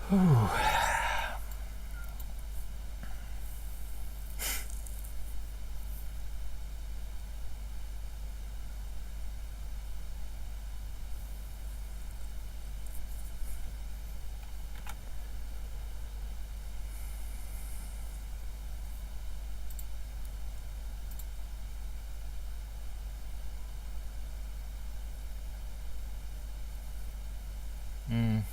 Whew. Mm.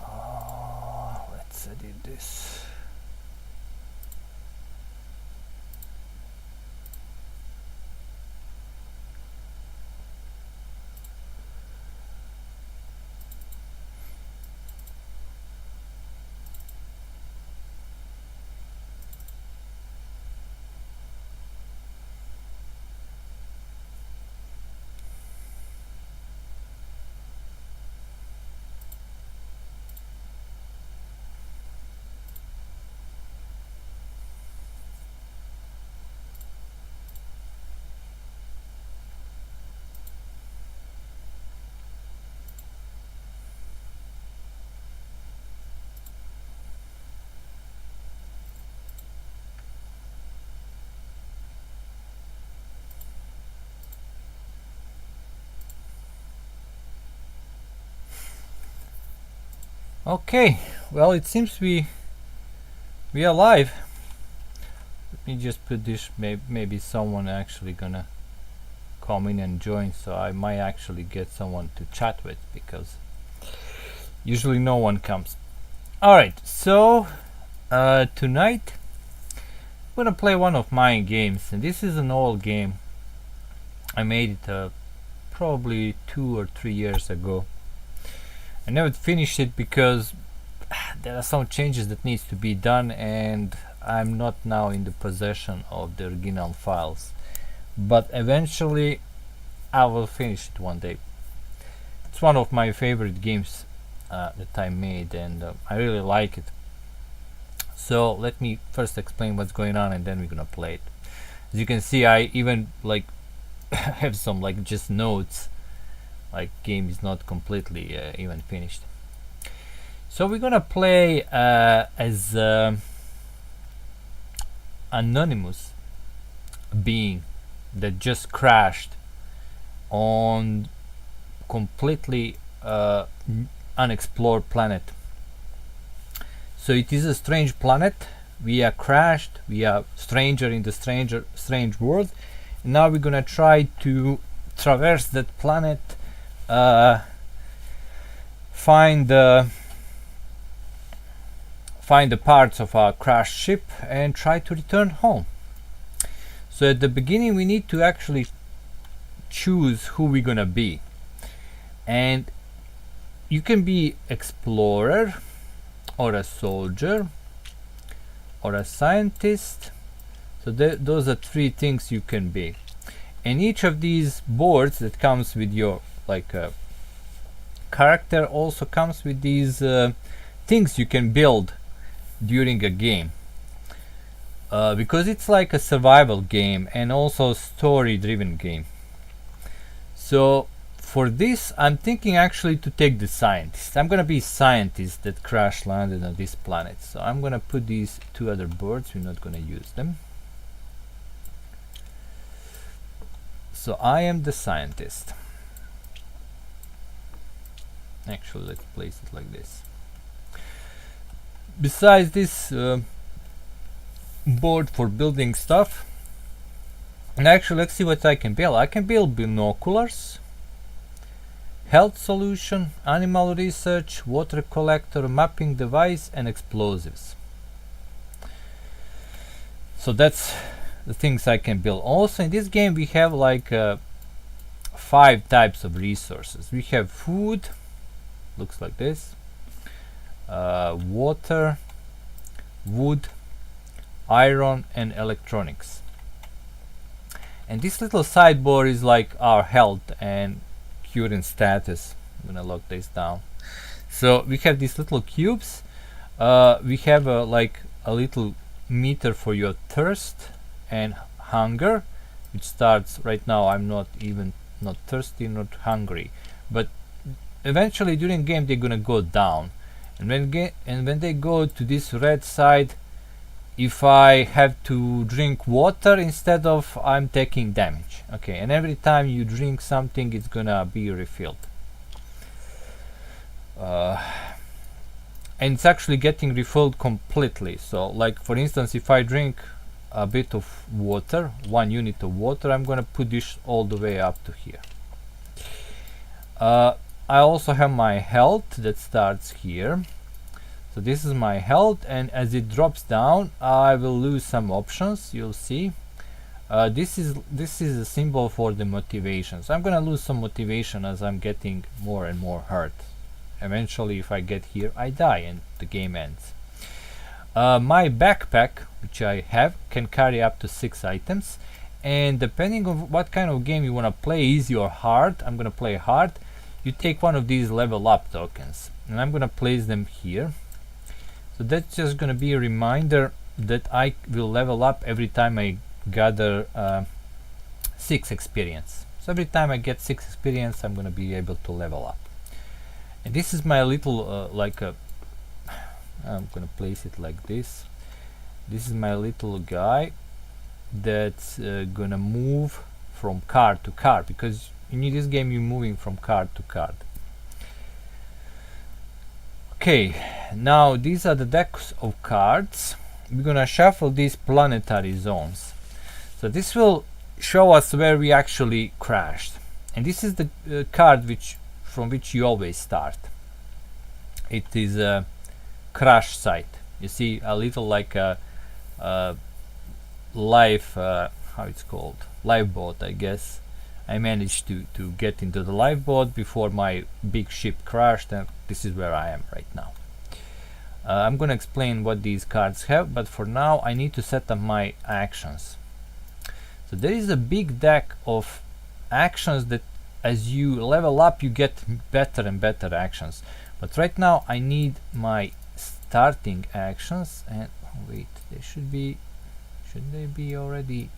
Oh, let's edit this. Okay, well, it seems we are live. Let me just put this. Maybe someone actually gonna come in and join, so I might actually get someone to chat with, because usually no one comes. All right, so tonight I'm gonna play one of my games, and this is an old game. I made it probably 2 or 3 years ago. I never finished it because there are some changes that needs to be done, and I'm not now in the possession of the original files, but eventually I will finish it one day. It's one of my favorite games that I made, and I really like it. So let me first explain what's going on, and then we're gonna play it. As you can see, I even like have some like just notes, like game is not completely even finished. So we're gonna play as anonymous being that just crashed on completely unexplored planet. So it is a strange planet. We are crashed. We are stranger in the strange world. And now we're gonna try to traverse that planet, find the parts of our crashed ship, and try to return home. So at the beginning we need to actually choose who we're gonna be, and you can be explorer or a soldier or a scientist. So those are 3 things you can be, and each of these boards that comes with your like character also comes with these things you can build during a game, because it's like a survival game and also story driven game. So for this I'm thinking actually to take the scientist. I'm gonna be scientist that crash landed on this planet. So I'm gonna put these 2 other boards. We're not gonna use them. So I am the scientist. Actually, let's place it like this. Besides this board for building stuff, and actually let's see what I can build. I can build binoculars, health solution, animal research, water collector, mapping device, and explosives. So that's the things I can build. Also in this game we have like 5 types of resources. We have food, looks like this, water, wood, iron, and electronics. And this little sideboard is like our health and current status. I'm gonna lock this down. So we have these little cubes. We have like a little meter for your thirst and hunger, which starts right now. I'm not thirsty, not hungry, but eventually during game they're gonna go down, and when they go to this red side, if I have to drink water instead of, I'm taking damage. Okay, and every time you drink something, it's gonna be refilled. And it's actually getting refilled completely. So like for instance, if I drink a bit of water, 1 unit of water, I'm gonna put this all the way up to here. I also have my health that starts here. So this is my health, and as it drops down, I will lose some options. You'll see. This is a symbol for the motivation. So I'm gonna lose some motivation as I'm getting more and more hurt. Eventually, if I get here, I die and the game ends. My backpack, which I have, can carry up to 6 items, and depending on what kind of game you wanna play, easy or hard, I'm gonna play hard. You take one of these level up tokens, and I'm gonna place them here. So that's just gonna be a reminder that I will level up every time I gather 6 experience. So every time I get 6 experience, I'm gonna be able to level up. And this is my little I'm gonna place it like this. This is my little guy that's gonna move from card to card, because in this game you're moving from card to card. Okay, now these are the decks of cards. We're gonna shuffle these planetary zones. So this will show us where we actually crashed, and this is the card from which you always start. It is a crash site. You see a little like a life, how it's called, lifeboat, I guess. I managed to get into the lifeboat before my big ship crashed, and this is where I am right now. I'm gonna explain what these cards have, but for now I need to set up my actions. So there is a big deck of actions that as you level up you get better and better actions. But right now I need my starting actions, and wait, they should they be already?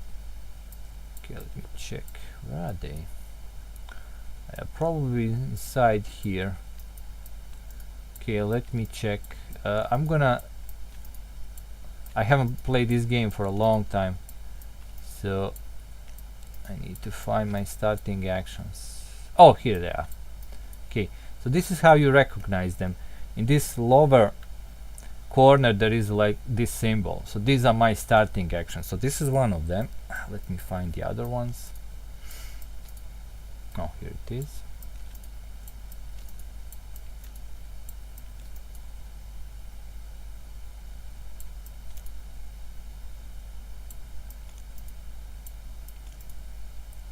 Okay, let me check. Where are they? Probably inside here. Okay, let me check. I haven't played this game for a long time, so I need to find my starting actions. Oh, here they are. Okay, so this is how you recognize them. In this lower corner there is like this symbol. So these are my starting actions. So this is one of them. Let me find the other ones. Oh, here it is.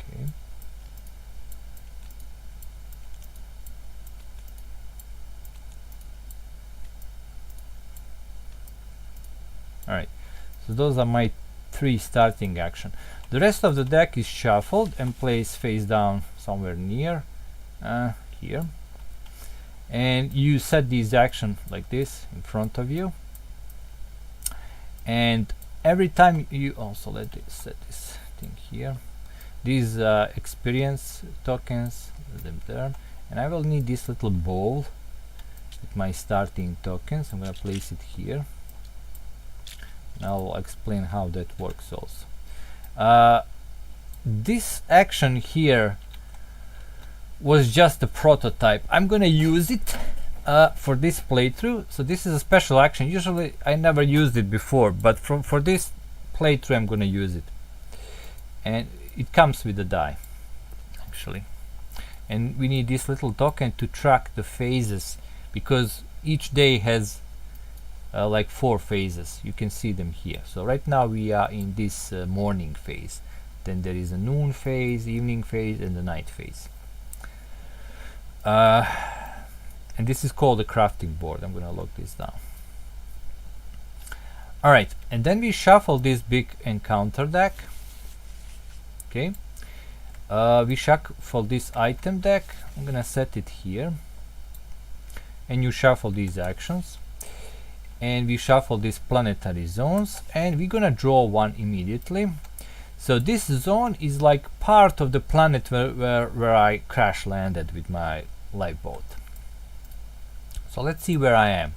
Okay. Alright, so those are my 3 starting action. The rest of the deck is shuffled and placed face down somewhere near here, and you set these action like this in front of you, and every time you also set this thing here, these experience tokens, let them there, and I will need this little bowl with my starting tokens. I'm gonna place it here. I'll explain how that works also. This action here was just a prototype. I'm gonna use it for this playthrough. So this is a special action. Usually I never used it before, but for this playthrough I'm gonna use it. And it comes with the die, actually. And we need this little token to track the phases, because each day has like 4 phases. You can see them here. So right now we are in this morning phase. Then there is a noon phase, evening phase, and the night phase. And this is called the crafting board. I'm gonna lock this down. Alright, and then we shuffle this big encounter deck. Okay. We shuffle this item deck. I'm gonna set it here. and you shuffle these actions, and we shuffle these planetary zones, and we're gonna draw one immediately. So this zone is like part of the planet where I crash landed with my lifeboat. So let's see where I am.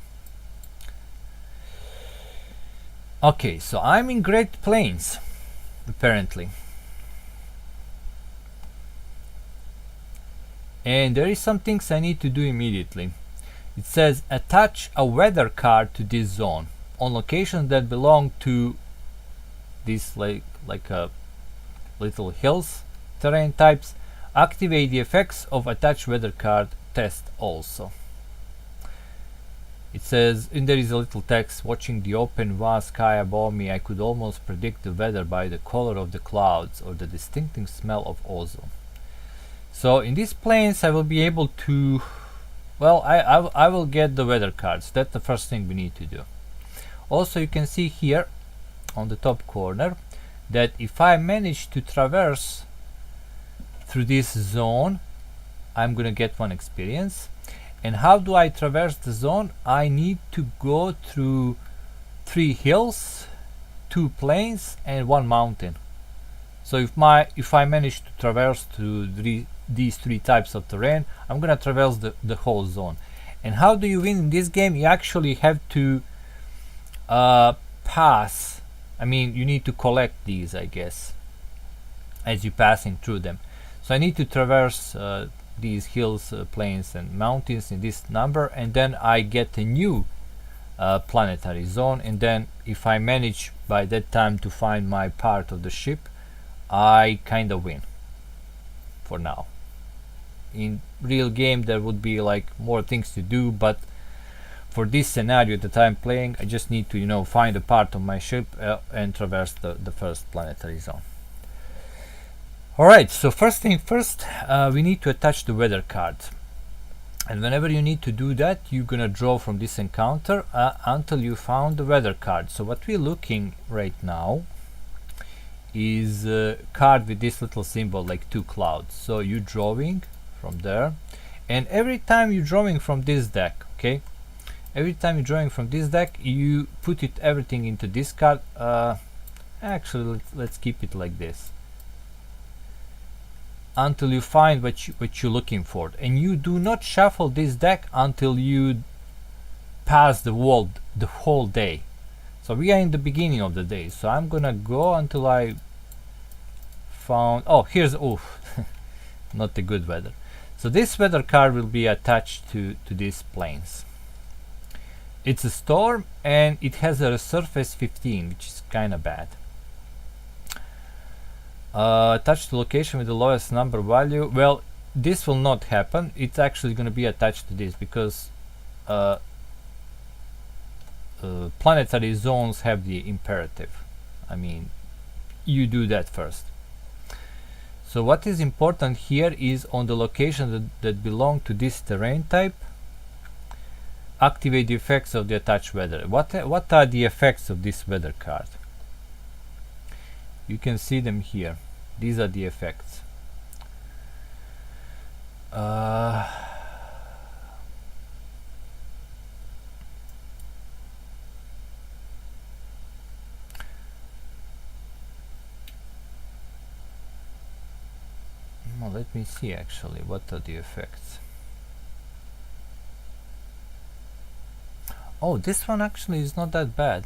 Okay, so I'm in Great Plains, apparently. And there is some things I need to do immediately. It says attach a weather card to this zone on locations that belong to these like a little hills terrain types. Activate the effects of attached weather card test also. It says, and there is a little text, watching the open vast sky above me, I could almost predict the weather by the color of the clouds or the distinctive smell of ozone. So in these planes I will be able to, well, I will get the weather cards. That's the first thing we need to do. Also you can see here on the top corner that if I manage to traverse through this zone, I'm gonna get one experience. And how do I traverse the zone? I need to go through 3 hills, 2 plains, and 1 mountain. So if I manage to traverse through these 3 types of terrain, I'm gonna traverse the whole zone. And how do you win in this game? You actually have to pass. I mean, you need to collect these, I guess, as you're passing through them. So I need to traverse these hills, plains and mountains in this number, and then I get a new planetary zone. And then if I manage by that time to find my part of the ship, I kind of win for now. In real game there would be like more things to do, but for this scenario that I'm playing, I just need to, you know, find a part of my ship and traverse the first planetary zone. Alright, so first thing first, we need to attach the weather card. And whenever you need to do that, you're gonna draw from this encounter until you found the weather card. So what we're looking right now is a card with this little symbol like 2 clouds. So you're drawing from there, and every time you're drawing from this deck, okay, every time you're drawing from this deck, you put everything into this card. Actually, let's keep it like this until you find what you're looking for, and you do not shuffle this deck until you pass the whole day. So we are in the beginning of the day, so I'm gonna go until I found, oh, here's, oh, not the good weather. So this weather card will be attached to these planes. It's a storm and it has a surface 15, which is kind of bad. Attached to location with the lowest number value. Well, this will not happen. It's actually going to be attached to this because planetary zones have the imperative. I mean, you do that first. So what is important here is on the location that belong to this terrain type, activate the effects of the attached weather. What are the effects of this weather card? You can see them here. These are the effects. Well, let me see actually what are the effects. Oh, this one actually is not that bad.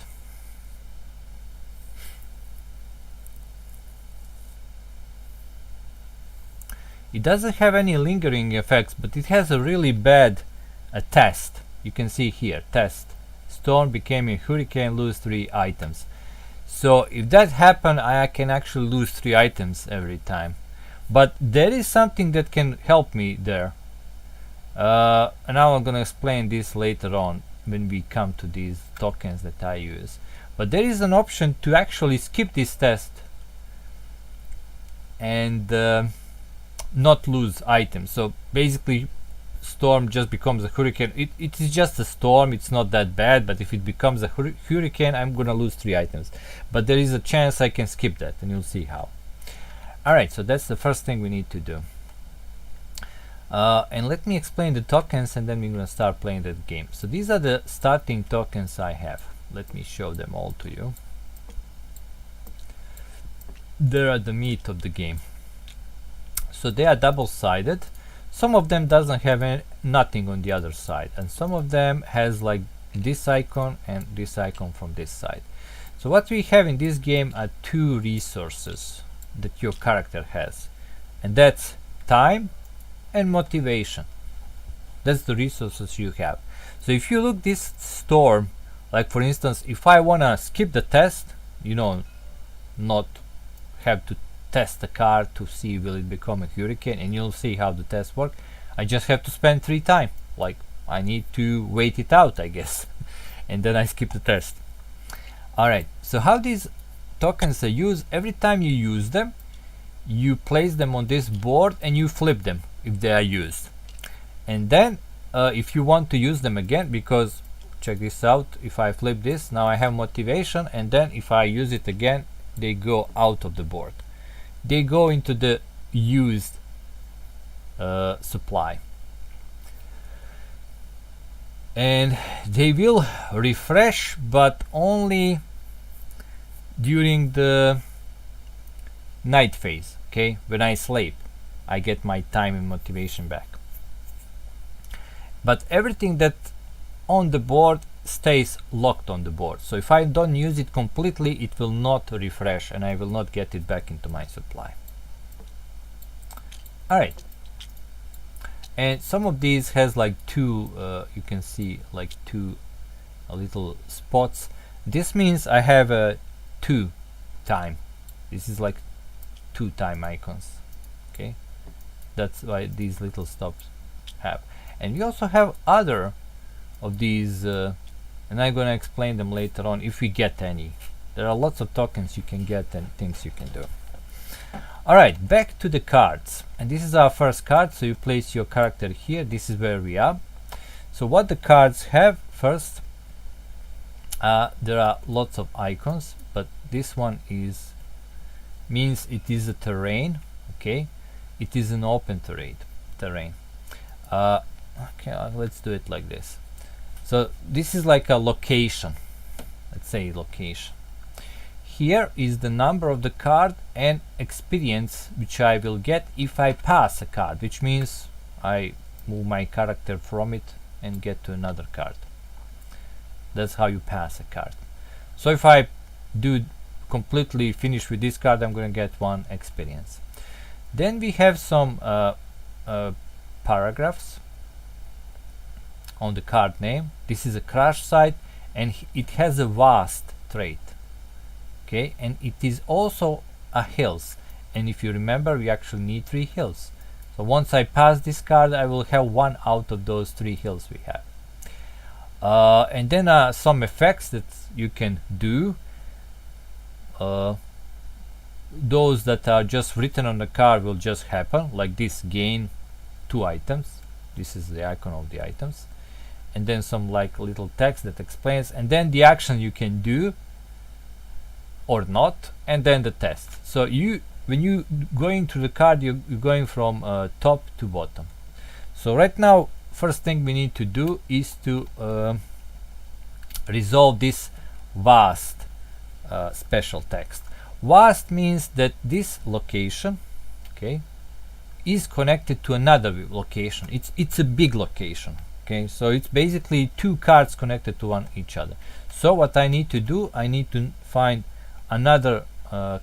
It doesn't have any lingering effects, but it has a really bad test. You can see here, test. Storm became a hurricane, lose 3 items. So if that happened, I can actually lose 3 items every time. But there is something that can help me there. And now I'm gonna explain this later on when we come to these tokens that I use. But there is an option to actually skip this test and not lose items. So basically storm just becomes a hurricane. It is just a storm, it's not that bad, but if it becomes a hurricane, I'm gonna lose 3 items. But there is a chance I can skip that, and you'll see how. Alright, so that's the first thing we need to do. And let me explain the tokens, and then we're gonna start playing that game. So these are the starting tokens I have. Let me show them all to you. They are the meat of the game. So they are double-sided. Some of them doesn't have nothing on the other side, and some of them has like this icon and this icon from this side. So what we have in this game are two resources that your character has, and that's time and motivation. That's the resources you have. So if you look this storm, like for instance, if I wanna skip the test, you know, not have to test the car to see will it become a hurricane, and you'll see how the test work. I just have to spend 3 time. Like I need to wait it out, I guess, and then I skip the test. Alright, so how these tokens are used: every time you use them, you place them on this board and you flip them if they are used. And then if you want to use them again, because check this out, if I flip this, now I have motivation, and then if I use it again, they go out of the board. They go into the used supply, and they will refresh, but only during the night phase. Okay, when I sleep, I get my time and motivation back. But everything that on the board stays locked on the board. So if I don't use it completely, it will not refresh, and I will not get it back into my supply. Alright. And some of these has like two, you can see like two little spots. This means I have a 2 time. This is like 2 time icons. Okay, that's why these little stops have. And we also have other of these, and I'm gonna explain them later on if we get any. There are lots of tokens you can get and things you can do. Alright, back to the cards, and this is our first card. So you place your character here. This is where we are. So what the cards have: first, there are lots of icons, but this one is means it is a terrain. Okay, it is an open terrain. Okay, let's do it like this. So this is like a location. Let's say location. Here is the number of the card and experience which I will get if I pass a card, which means I move my character from it and get to another card. That's how you pass a card. So if I do completely finish with this card, I'm going to get 1 experience. Then we have some paragraphs on the card name. This is a crash site, and it has a vast trait. Okay, and it is also a hills, and if you remember, we actually need 3 hills. So once I pass this card, I will have 1 out of those 3 hills we have. And then some effects that you can do. Those that are just written on the card will just happen, like this: gain 2 items. This is the icon of the items, and then some like little text that explains, and then the action you can do or not, and then the test. So when you going to the card, you're going from top to bottom. So right now, first thing we need to do is to resolve this vast special text. Vast means that this location, okay, is connected to another location. It's a big location. Okay, so it's basically 2 cards connected to each other. So what I need to do, I need to find another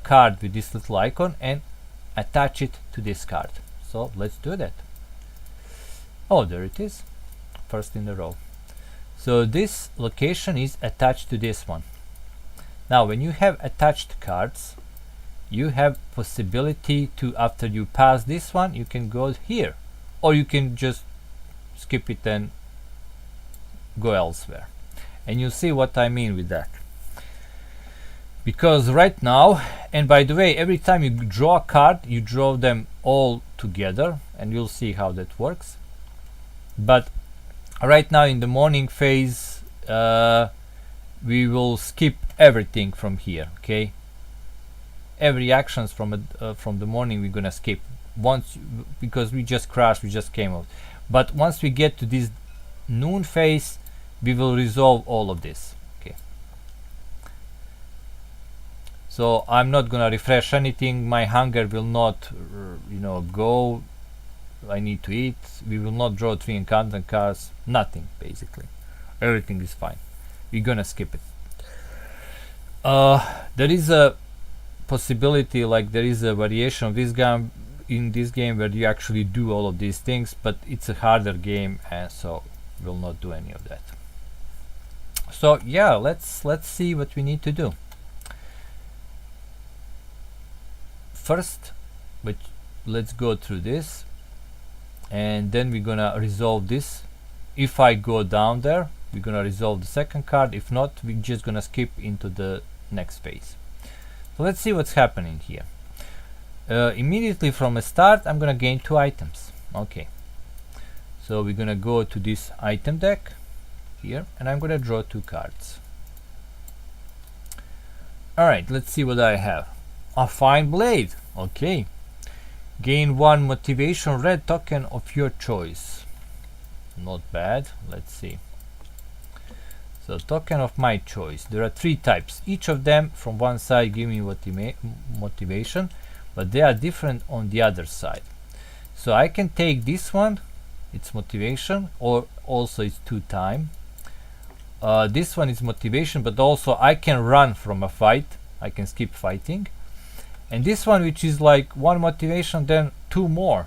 card with this little icon and attach it to this card. So let's do that. Oh, there it is, first in the row. So this location is attached to this one. Now when you have attached cards, you have possibility to, after you pass this one, you can go here, or you can just skip it and go elsewhere. And you'll see what I mean with that. Because right now, and by the way, every time you draw a card, you draw them all together, and you'll see how that works. But right now in the morning phase, we will skip everything from here. Okay, every actions from the morning we're gonna skip. because we just crashed, we just came out. But once we get to this noon phase, we will resolve all of this. Okay. So I'm not gonna refresh anything. My hunger will not, go. I need to eat. We will not draw 3 encounter cards. Nothing, basically. Everything is fine. We're gonna skip it. There is a possibility, like there is a variation of this game in this game where you actually do all of these things, but it's a harder game, and so we'll not do any of that. So yeah, let's see what we need to do. First, let's go through this, and then we're gonna resolve this. If I go down there, we're gonna resolve the second card. If not, we're just gonna skip into the next phase. So let's see what's happening here. Immediately from the start, I'm gonna gain 2 items. Okay, so we're gonna go to this item deck here, and I'm gonna draw 2 cards. Alright, let's see what I have. A fine blade. Okay, gain 1 motivation red token of your choice. Not bad. Let's see. So token of my choice. There are 3 types. Each of them from one side give me motivation, but they are different on the other side. So I can take this one, it's motivation, or also it's 2 time. This one is motivation, but also I can run from a fight. I can skip fighting. And this one, which is like 1 motivation, then 2 more.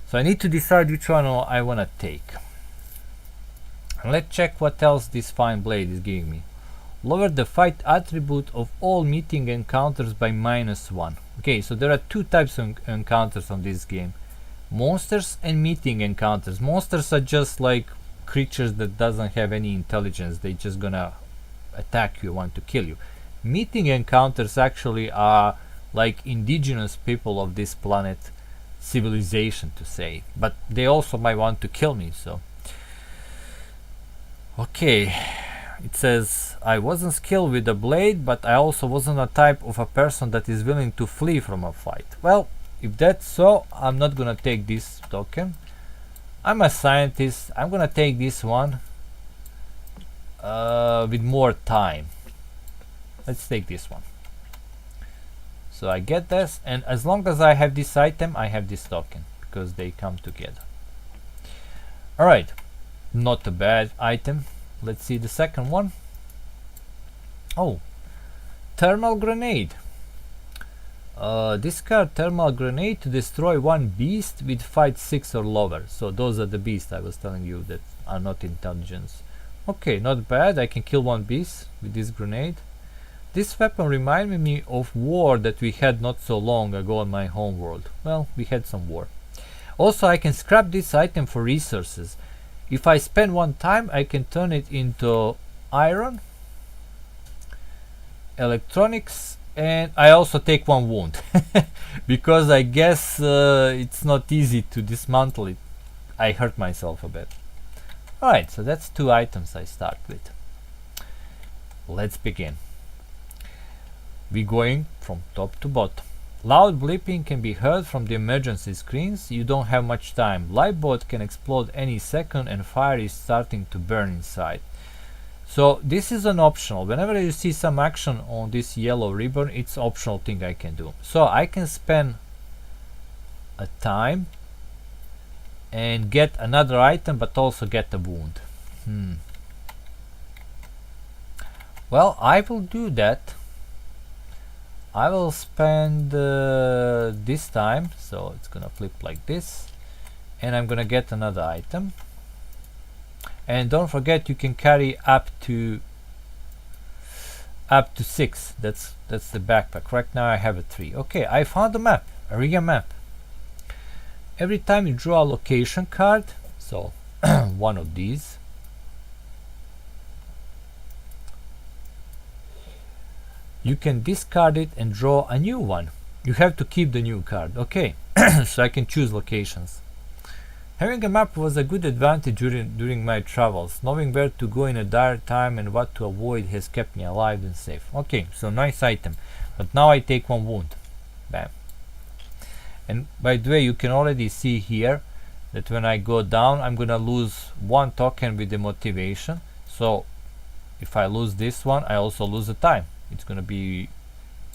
So I need to decide which one I want to take. And let's check what else this fine blade is giving me. Lower the fight attribute of all meeting encounters by -1. Okay, so there are 2 types of encounters on this game. Monsters and meeting encounters. Monsters are just like creatures that doesn't have any intelligence. They just gonna attack you, want to kill you. Meeting encounters actually are like indigenous people of this planet, civilization to say, but they also might want to kill me. So okay, it says I wasn't skilled with the blade, but I also wasn't a type of a person that is willing to flee from a fight. Well, if that's so, I'm not gonna take this token. I'm a scientist. I'm gonna take this one with more time. Let's take this one. So I get this, and as long as I have this item, I have this token, because they come together. Alright, not a bad item. Let's see the second one. Oh, thermal grenade. Discard thermal grenade to destroy 1 beast with fight 6 or lower. So those are the beasts I was telling you that are not intelligence. Okay, not bad. I can kill 1 beast with this grenade. This weapon reminded me of war that we had not so long ago on my home world. Well, we had some war. Also, I can scrap this item for resources. If I spend 1 time, I can turn it into iron, electronics, and I also take 1 wound. Because I guess it's not easy to dismantle it. I hurt myself a bit. Alright, so that's 2 items I start with. Let's begin. We're going from top to bottom. Loud bleeping can be heard from the emergency screens. You don't have much time. Lifeboat can explode any second and fire is starting to burn inside. So this is an optional. Whenever you see some action on this yellow ribbon, it's optional thing I can do. So I can spend a time and get another item, but also get a wound. Well, I will do that. I will spend this time, so it's gonna flip like this, and I'm gonna get another item. And don't forget, you can carry up to 6. That's the backpack. Right now I have a 3. Okay, I found a map, a real map. Every time you draw a location card, so one of these, you can discard it and draw a new one. You have to keep the new card. Okay, so I can choose locations. Having a map was a good advantage during my travels. Knowing where to go in a dire time and what to avoid has kept me alive and safe. Okay, so nice item. But now I take 1 wound. Bam. And by the way, you can already see here that when I go down, I'm gonna lose one token with the motivation. So if I lose this one, I also lose the time. It's gonna be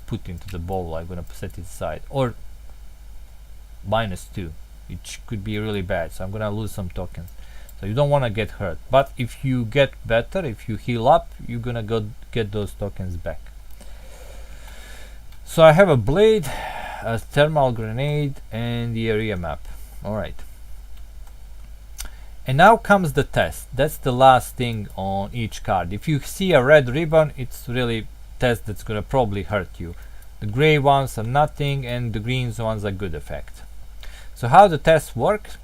put into the bowl. I'm gonna set it aside, or -2, which could be really bad. So I'm gonna lose some tokens. So you don't want to get hurt. But if you get better, if you heal up, you're gonna go get those tokens back. So I have a blade, a thermal grenade, and the area map. All right. And now comes the test. That's the last thing on each card. If you see a red ribbon, it's really test that's gonna probably hurt you. The gray ones are nothing, and the green ones are good effect. So how the test works?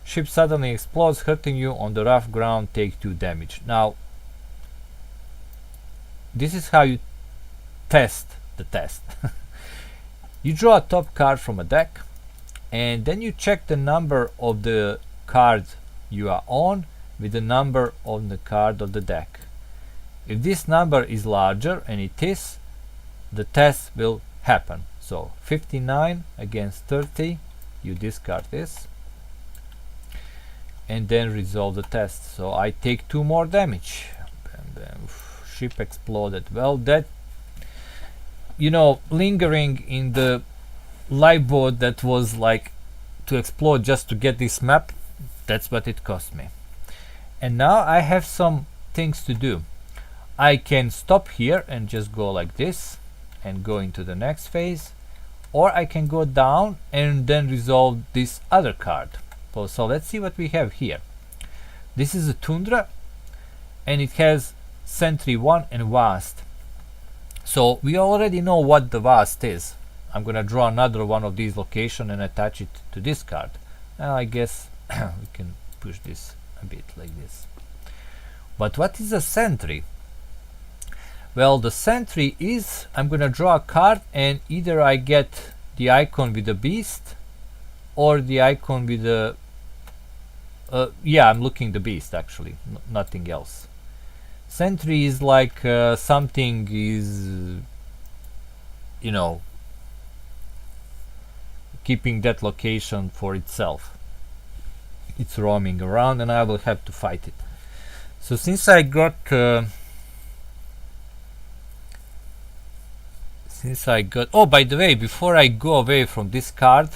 Ship suddenly explodes, hurting you on the rough ground, take 2 damage. Now, this is how you test the test. You draw a top card from a deck, and then you check the number of the card you are on with the number on the card of the deck. If this number is larger, and it is, the test will happen. So 59 against 30, you discard this and then resolve the test. So I take 2 more damage, and then ship exploded. Well, that, you know, lingering in the lifeboat that was like to explode just to get this map, that's what it cost me. And now I have some things to do. I can stop here and just go like this and go into the next phase, or I can go down and then resolve this other card. So let's see what we have here. This is a tundra, and it has Sentry 1 and Vast. So we already know what the Vast is. I'm gonna draw another one of these locations and attach it to this card. Now I guess we can push this a bit like this. But what is a Sentry? Well, the Sentry is, I'm gonna draw a card, and either I get the icon with the beast or the icon with the yeah, I'm looking the beast actually, nothing else. Sentry is like something is, you know, keeping that location for itself. It's roaming around, and I will have to fight it. So since I got oh, by the way, before I go away from this card,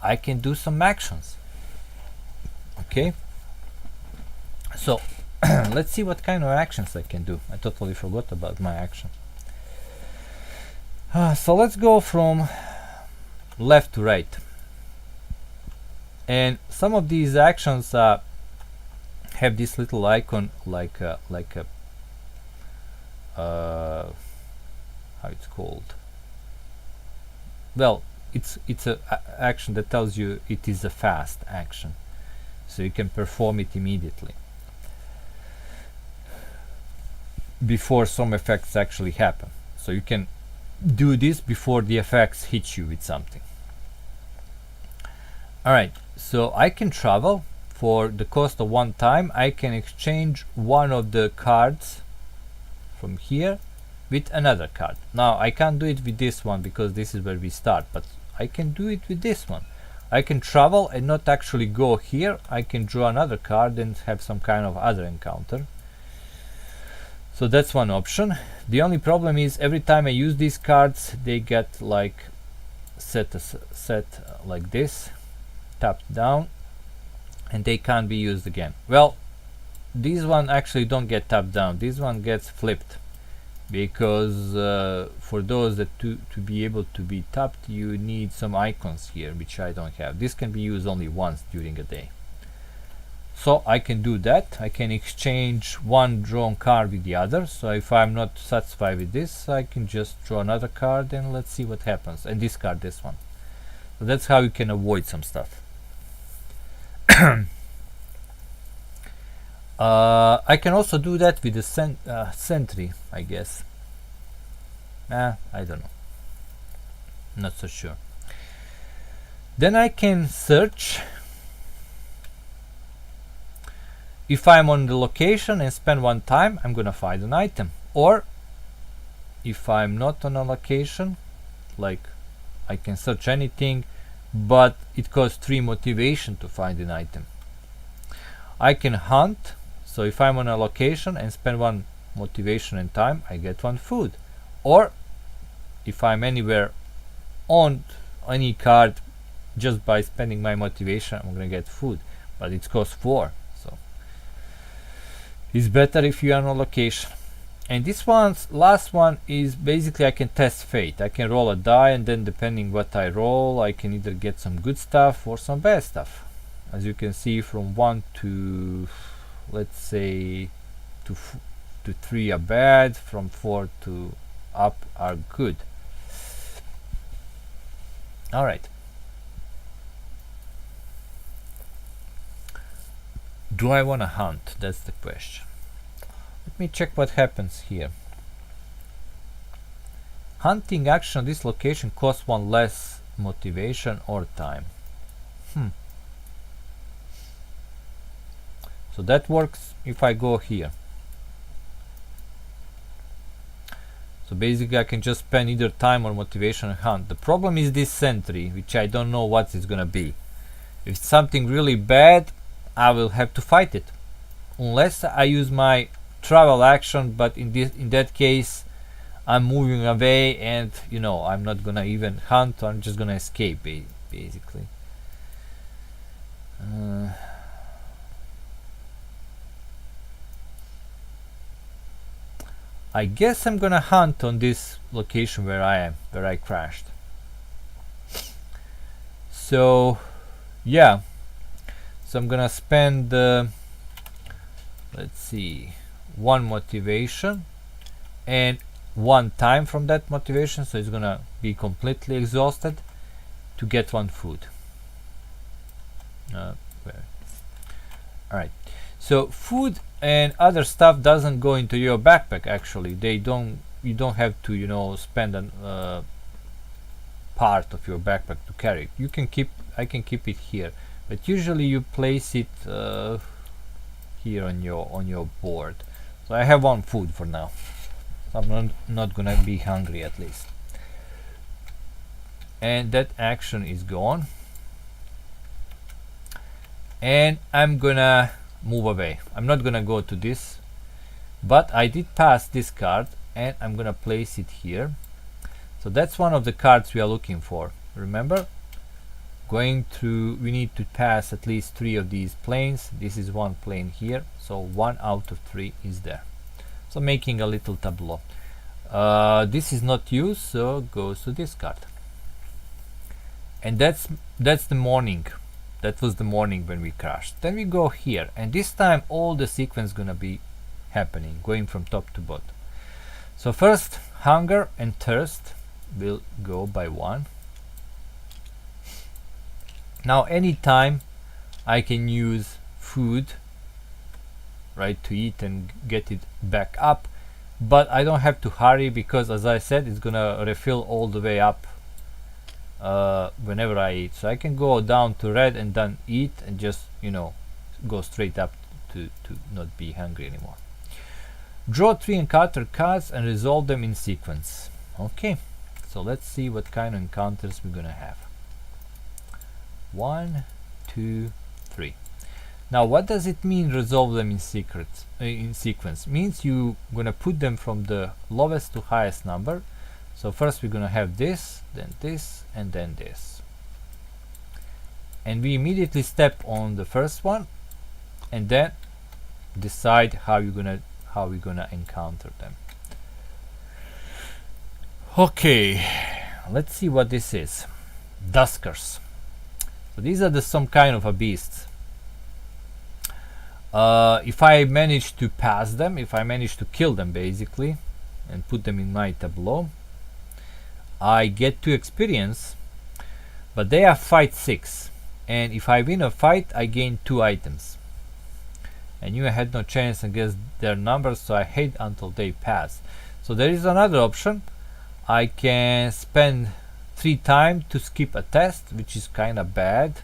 I can do some actions. Okay, so let's see what kind of actions I can do. I totally forgot about my action. So let's go from left to right, and some of these actions have this little icon like a how it's called. Well, it's a action that tells you it is a fast action, so you can perform it immediately before some effects actually happen. So you can do this before the effects hit you with something. Alright, so I can travel for the cost of 1 time. I can exchange one of the cards from here with another card. Now I can't do it with this one because this is where we start, but I can do it with this one. I can travel and not actually go here. I can draw another card and have some kind of other encounter. So that's one option. The only problem is every time I use these cards, they get like set like this, tapped down, and they can't be used again. Well, these one actually don't get tapped down. This one gets flipped, because for those that to be able to be tapped, you need some icons here, which I don't have. This can be used only once during a day. So I can do that. I can exchange one drawn card with the other. So if I'm not satisfied with this, I can just draw another card and let's see what happens, and discard this one. So that's how you can avoid some stuff. I can also do that with the sentry, I guess. I don't know. Not so sure. Then I can search. If I'm on the location and spend 1 time, I'm gonna find an item. Or if I'm not on a location, like I can search anything, but it costs 3 motivation to find an item. I can hunt, so if I'm on a location and spend 1 motivation and time, I get 1 food. Or if I'm anywhere on any card, just by spending my motivation, I'm gonna get food, but it costs 4, so it's better if you are on location. And this last one is basically I can test fate. I can roll a die, and then depending what I roll, I can either get some good stuff or some bad stuff. As you can see, from 1 to, let's say, to 3 are bad, from 4 to up are good. All right. Do I want to hunt? That's the question. Let me check what happens here. Hunting action on this location costs 1 less motivation or time. So that works if I go here. So basically I can just spend either time or motivation and hunt. The problem is this sentry, which I don't know what it's gonna be. If it's something really bad, I will have to fight it. Unless I use my travel action, but in that case I'm moving away, and I'm not gonna even hunt, I'm just gonna escape basically. I guess I'm gonna hunt on this location where I crashed. So yeah, so I'm gonna spend let's see, 1 motivation and 1 time from that motivation, so it's gonna be completely exhausted to get 1 food. Alright, so food and other stuff doesn't go into your backpack. Actually, you don't have to spend a part of your backpack to carry it. I can keep it here, but usually you place it here on your board. So I have 1 food for now. I'm not gonna be hungry, at least. And that action is gone. And I'm gonna move away. I'm not gonna go to this, but I did pass this card, and I'm gonna place it here. So that's one of the cards we are looking for. Remember, we need to pass at least 3 of these planes. This is 1 plane here, so 1 out of 3 is there. So making a little tableau. This is not used, so goes to this card. And that's the morning. That was the morning when we crashed. Then we go here, and this time all the sequence gonna be happening, going from top to bottom. So first, hunger and thirst will go by 1. Now anytime I can use food, right, to eat and get it back up, but I don't have to hurry, because as I said, it's gonna refill all the way up whenever I eat. So I can go down to red and then eat and just go straight up to not be hungry anymore. Draw 3 encounter cards and resolve them in sequence. Okay, so let's see what kind of encounters we're gonna have. 1, 2, 3. Now what does it mean, resolve them in sequence? Means you gonna put them from the lowest to highest number. So first we're gonna have this, then this, and then this. And we immediately step on the first one, and then decide how we're gonna encounter them. Okay, let's see what this is. Duskers. So these are some kind of a beasts. If I manage to pass them, if I manage to kill them basically, and put them in my tableau, I get 2 experience, but they are fight 6, and if I win a fight, I gain 2 items. I knew I had no chance against their numbers, so I hate until they pass. So there is another option. I can spend 3 time to skip a test, which is kinda bad.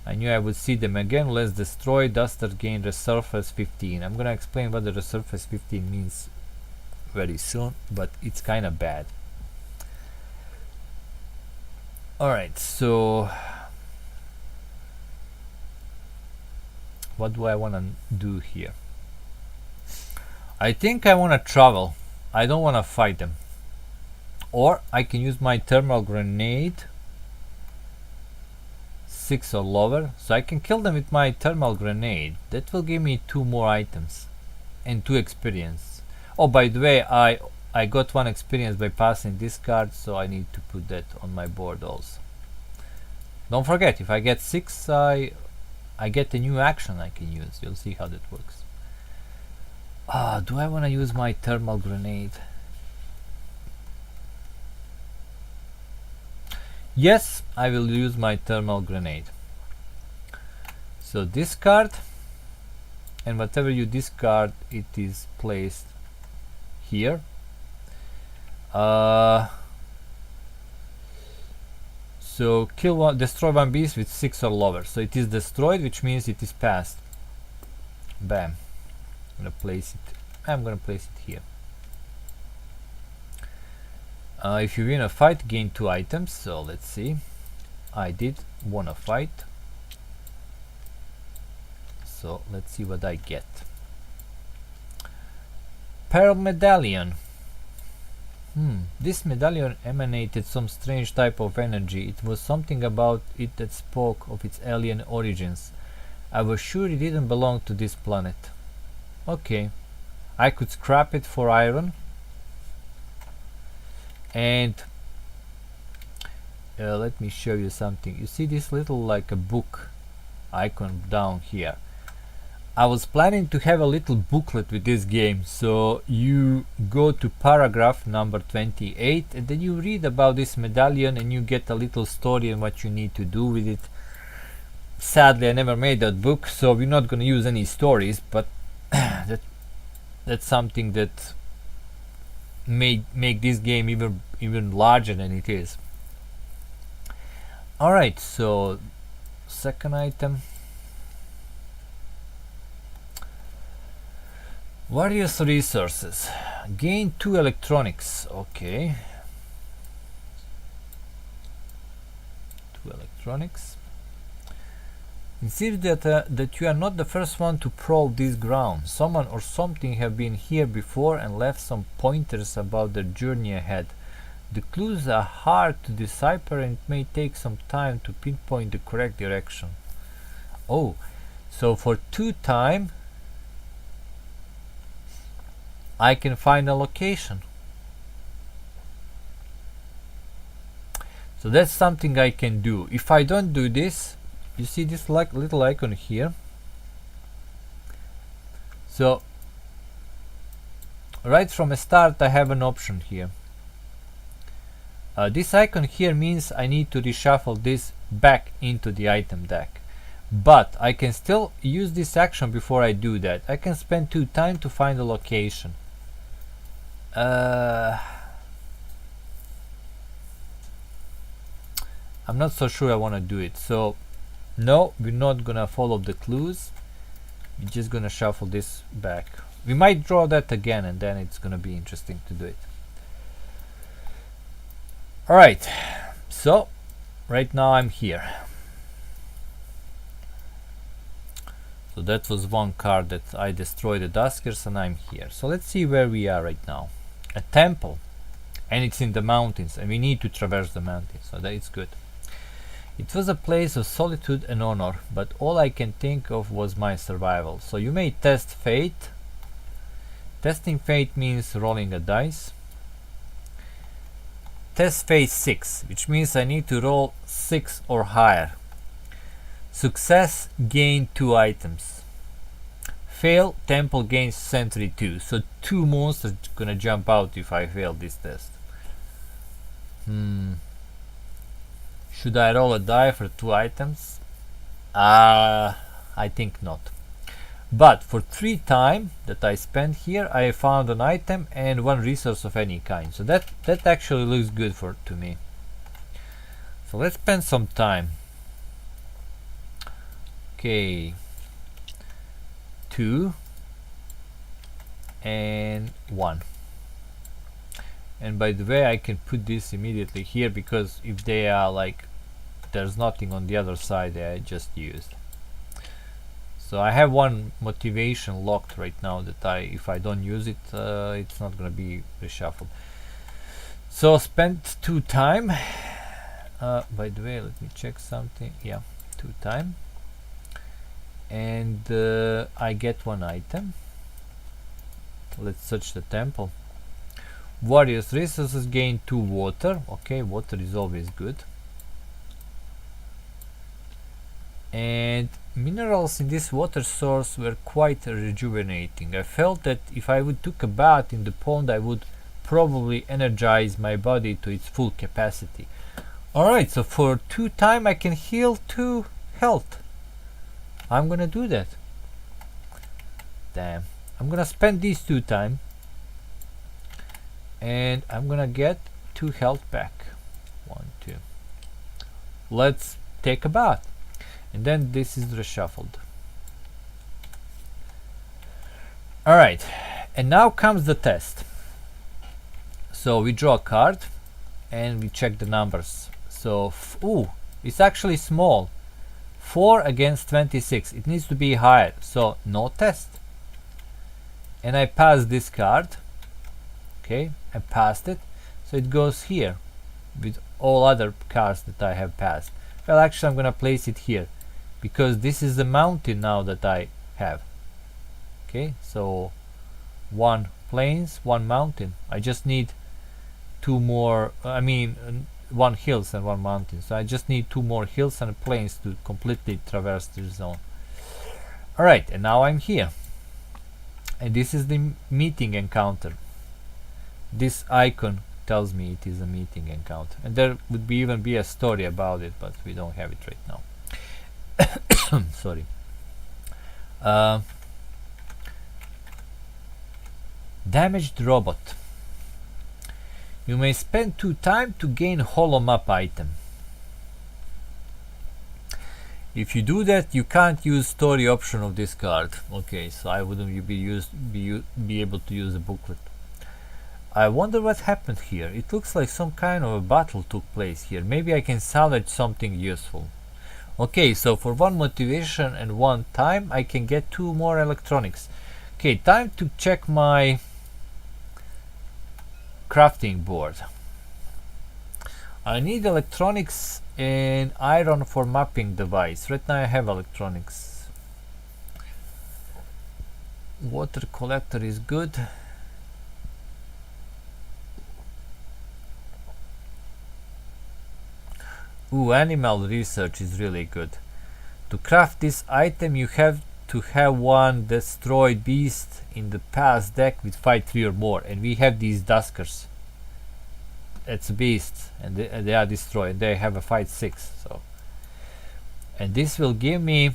I knew I would see them again. Let's destroy. Duster gain resurface 15. I'm gonna explain what the resurface 15 means very soon, but it's kinda bad. Alright, so what do I want to do here? I think I want to travel. I don't want to fight them. Or I can use my thermal grenade 6 or lower, so I can kill them with my thermal grenade. That will give me 2 more items and 2 experience. Oh, by the way, I got 1 experience by passing this card, so I need to put that on my board also. Don't forget, if I get 6, I get a new action I can use. You'll see how that works. Do I want to use my thermal grenade? Yes, I will use my thermal grenade. So discard, and whatever you discard, it is placed here. So destroy 1 beast with 6 or lower. So it is destroyed, which means it is passed. Bam. I'm gonna place it here. If you win a fight, gain 2 items. So let's see. I did won a fight. So let's see what I get. Pearl Medallion. This medallion emanated some strange type of energy. It was something about it that spoke of its alien origins. I was sure it didn't belong to this planet. Okay. I could scrap it for iron. And let me show you something. You see this little like a book icon down here. I was planning to have a little booklet with this game, so you go to paragraph number 28 and then you read about this medallion and you get a little story and what you need to do with it. Sadly, I never made that book, so we're not going to use any stories, but that's something that may make this game even larger than it is. Alright, so second item. Various resources. Gain 2 electronics. Okay. 2 electronics. It seems that you are not the first one to probe this ground. Someone or something have been here before and left some pointers about their journey ahead. The clues are hard to decipher and it may take some time to pinpoint the correct direction. Oh, so for 2 time I can find a location. So that's something I can do. If I don't do this, you see this like little icon here. So right from the start I have an option here. This icon here means I need to reshuffle this back into the item deck. But I can still use this action before I do that. I can spend 2 time to find a location. I'm not so sure I want to do it. So no, we're not gonna follow the clues. We're just gonna shuffle this back. We might draw that again and then it's gonna be interesting to do it. Alright, so right now I'm here. So that was 1 card that I destroyed the Duskers and I'm here. So let's see where we are right now. A temple, and it's in the mountains and we need to traverse the mountains, so that is good. It was a place of solitude and honor, but all I can think of was my survival. So you may test fate. Testing fate means rolling a dice. Test fate 6, which means I need to roll 6 or higher. Success, gain 2 items. Fail, temple gains sentry 2. So 2 monsters gonna jump out if I fail this test. Should I roll a die for 2 items? I think not. But for 3 time that I spent here, I found an item and 1 resource of any kind. So that actually looks good to me. So let's spend some time. Okay. 2 and 1. And by the way, I can put this immediately here, because if they are like there's nothing on the other side, I just used. So I have one motivation locked right now that if I don't use it, it's not gonna be reshuffled. So spent 2 time. By the way, let me check something. Yeah, 2 time. And I get 1 item. Let's search the temple. Warriors resources gain 2 water. Okay, water is always good. And minerals in this water source were quite rejuvenating. I felt that if I would took a bath in the pond, I would probably energize my body to its full capacity. Alright, so for 2 time I can heal 2 health. I'm gonna do that. Damn. I'm gonna spend these 2 time, and I'm gonna get 2 health back. 1, 2. Let's take a bath, and then this is reshuffled. Alright, and now comes the test. So we draw a card and we check the numbers. So ooh, it's actually small. 4 against 26. It needs to be higher, so no test. And I pass this card. Okay, I passed it, so it goes here with all other cards that I have passed. Well, actually I'm gonna place it here, because this is the mountain now that I have. Okay, so 1 plains, 1 mountain. I just need 2 more, 1 hills and 1 mountain. So I just need 2 more hills and plains to completely traverse this zone. Alright, and now I'm here. And this is the meeting encounter. This icon tells me it is a meeting encounter. And there would even be a story about it, but we don't have it right now. Sorry. Damaged robot. You may spend 2 time to gain hollow map item. If you do that, you can't use story option of this card. Okay, so I wouldn't be able to use a booklet. I wonder what happened here. It looks like some kind of a battle took place here. Maybe I can salvage something useful. Okay, so for 1 motivation and 1 time, I can get 2 more electronics. Okay, time to check my crafting board. I need electronics and iron for mapping device. Right now I have electronics. Water collector is good. Ooh, animal research is really good. To craft this item, you have to have 1 destroyed beast in the past deck with fight 3 or more, and we have these duskers. It's beasts, and they are destroyed. They have a fight 6, so. And this will give me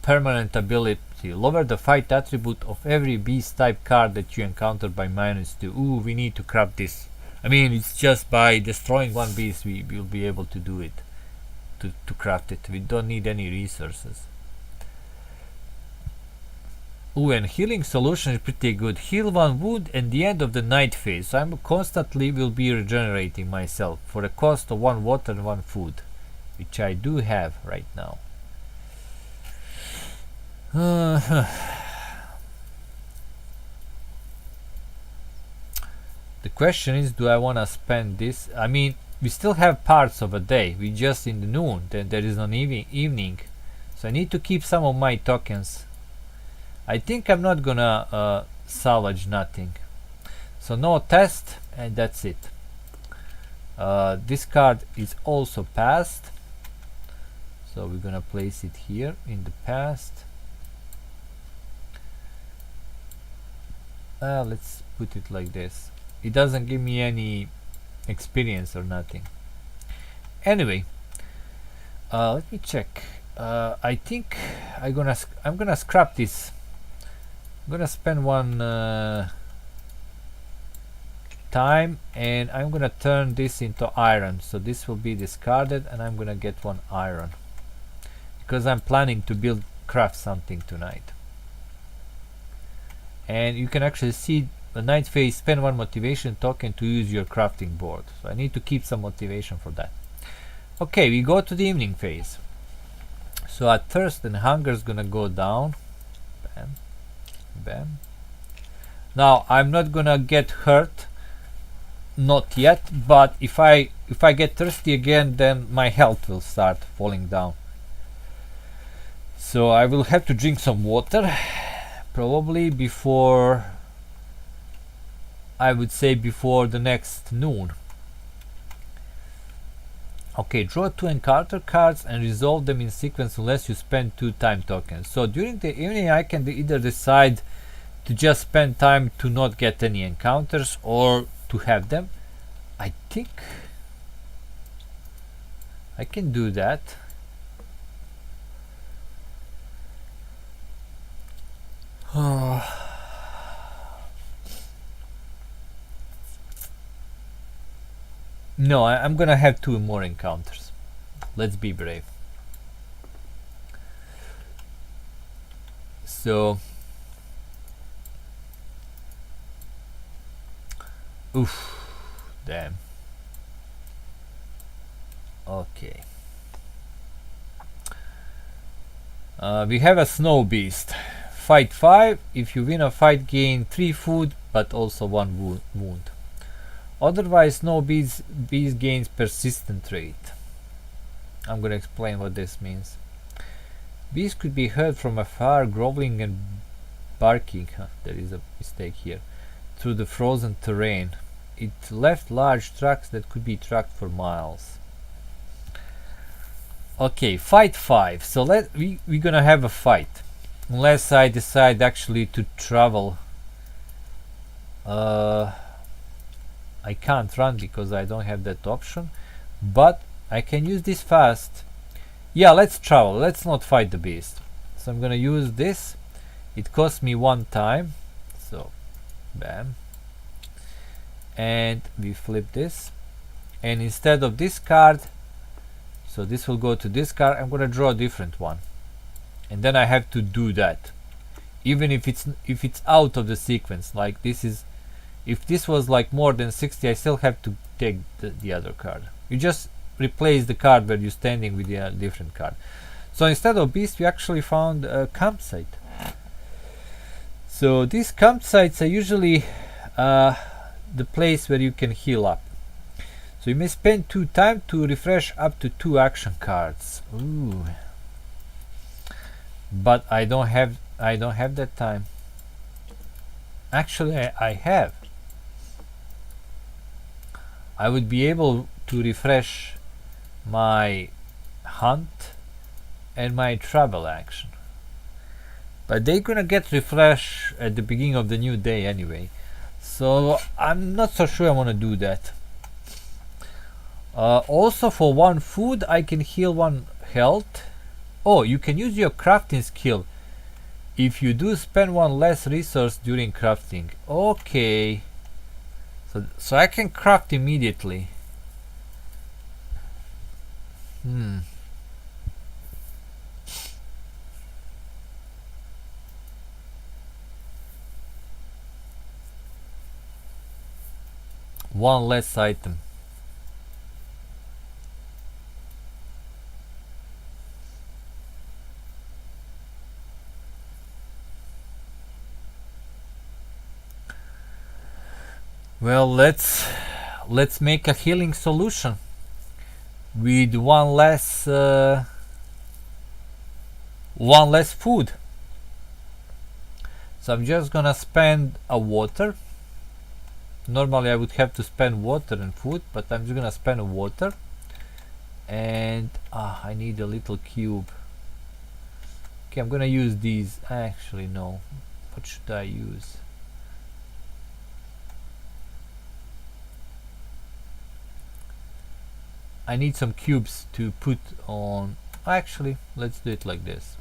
permanent ability. Lower the fight attribute of every beast type card that you encounter by -2. Ooh, we need to craft this. I mean, it's just by destroying 1 beast we will be able to do it, to craft it. We don't need any resources. Ooh, and healing solution is pretty good. Heal 1 wound at the end of the night phase. So I'm constantly will be regenerating myself for the cost of 1 water and 1 food, which I do have right now. The question is, do I want to spend this? I mean, we still have parts of a day. We just in the noon, then there is an evening. So I need to keep some of my tokens. I think I'm not gonna salvage nothing. So no test, and that's it. This card is also passed. So we're gonna place it here in the past. Let's put it like this. It doesn't give me any experience or nothing. Anyway, let me check. I think I'm gonna scrap this. I'm gonna spend 1 time, and I'm gonna turn this into iron. So this will be discarded, and I'm gonna get 1 iron because I'm planning to craft something tonight. And you can actually see the night phase, spend 1 motivation token to use your crafting board. So I need to keep some motivation for that. Okay, we go to the evening phase. So at thirst and hunger is gonna go down. Bam, bam. Now I'm not gonna get hurt, not yet, but if I get thirsty again, then my health will start falling down. So I will have to drink some water, probably before, I would say before the next noon. Okay, draw 2 encounter cards and resolve them in sequence unless you spend 2 time tokens. So during the evening I can either decide to just spend time to not get any encounters or to have them. I think I can do that. No, I'm gonna have 2 more encounters. Let's be brave. So, oof, damn. Okay. We have a snow beast. Fight 5. If you win a fight, gain 3 food, but also 1 wound. Otherwise, snow beast gains persistent trait. I'm gonna explain what this means. Beast could be heard from afar, groveling and barking. There is a mistake here. Through the frozen terrain. It left large tracks that could be tracked for miles. Okay, fight 5. So we're gonna have a fight. Unless I decide actually to travel. I can't run because I don't have that option, but I can use this fast. Yeah, let's travel. Let's not fight the beast. So I'm gonna use this. It costs me 1 time. So, bam. And we flip this. And instead of this card, so this will go to this card, I'm gonna draw a different one. And then I have to do that. Even if it's out of the sequence, like this is, if this was like more than 60, I still have to take the other card. You just replace the card where you're standing with the different card. So instead of beast, we actually found a campsite. So these campsites are usually the place where you can heal up. So you may spend 2 time to refresh up to 2 action cards. Ooh. But I don't have that time. Actually, I have. I would be able to refresh my hunt and my travel action, but they're gonna get refreshed at the beginning of the new day anyway, so I'm not so sure I want to do that. Also, for 1 food I can heal 1 health. Oh, you can use your crafting skill if you do spend 1 less resource during crafting. Okay, so I can craft immediately. One less item. Well, let's make a healing solution with one less food. So I'm just gonna spend a water. Normally I would have to spend water and food, but I'm just gonna spend a water, and I need a little cube. Okay, I'm gonna use these. Actually, no. What should I use? I need some cubes to put on. Actually, let's do it like this.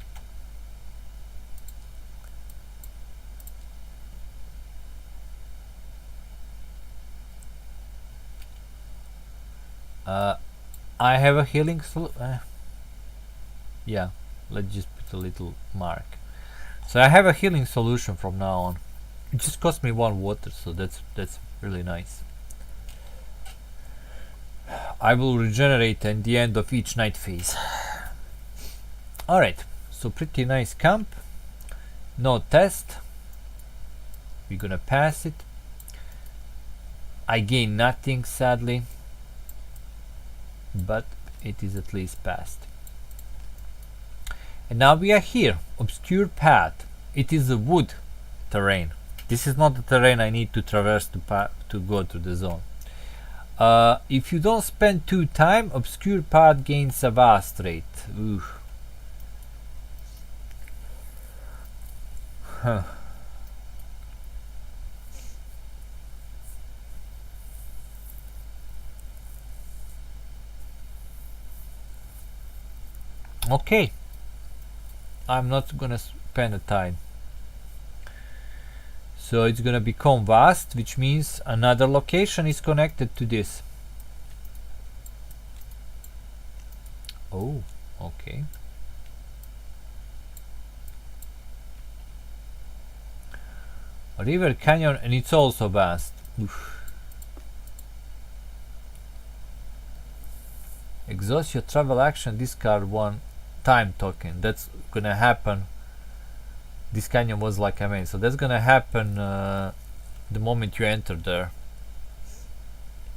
I have a healing yeah, let's just put a little mark. So I have a healing solution from now on. It just cost me 1 water, so that's really nice. I will regenerate at the end of each night phase. Alright, so pretty nice camp. No test. We're gonna pass it. I gain nothing, sadly, but it is at least passed. And now we are here. Obscure path. It is a wood terrain. This is not the terrain I need to traverse to go to the zone. If you don't spend 2 time, obscure path gains a vast rate. Ooh. Huh. Okay, I'm not gonna spend the time. So it's gonna become vast, which means another location is connected to this. Oh, okay. A river canyon, and it's also vast. Oof. Exhaust your travel action, discard 1 time token. That's gonna happen. This canyon was like I mean, so that's gonna happen the moment you enter there.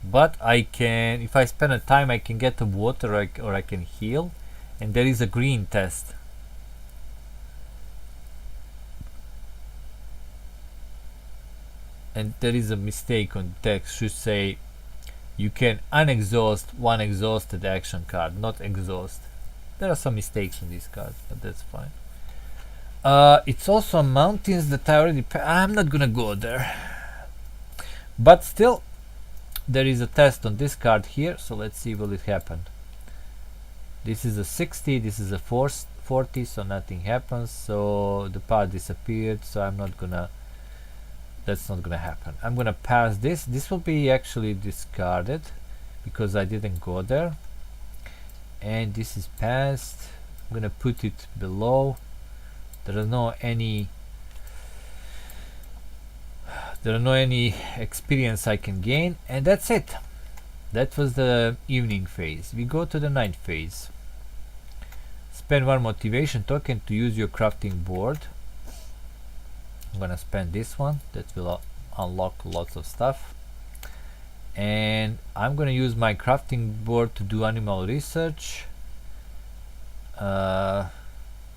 But I can, if I spend a time, I can get the water, or I can heal, and there is a green test. And there is a mistake on text, should say you can unexhaust 1 exhausted action card, not exhaust. There are some mistakes on these cards, but that's fine. It's also mountains that I already I'm not gonna go there, but still there is a test on this card here, so let's see will it happen. This is a 60, this is a 40, so nothing happens, so the path disappeared, so I'm not gonna, that's not gonna happen. I'm gonna pass this. This will be actually discarded because I didn't go there, and this is passed. I'm gonna put it below. There are no any experience I can gain, and that's it. That was the evening phase. We go to the night phase. Spend 1 motivation token to use your crafting board. I'm gonna spend this one. That will unlock lots of stuff. And I'm gonna use my crafting board to do animal research.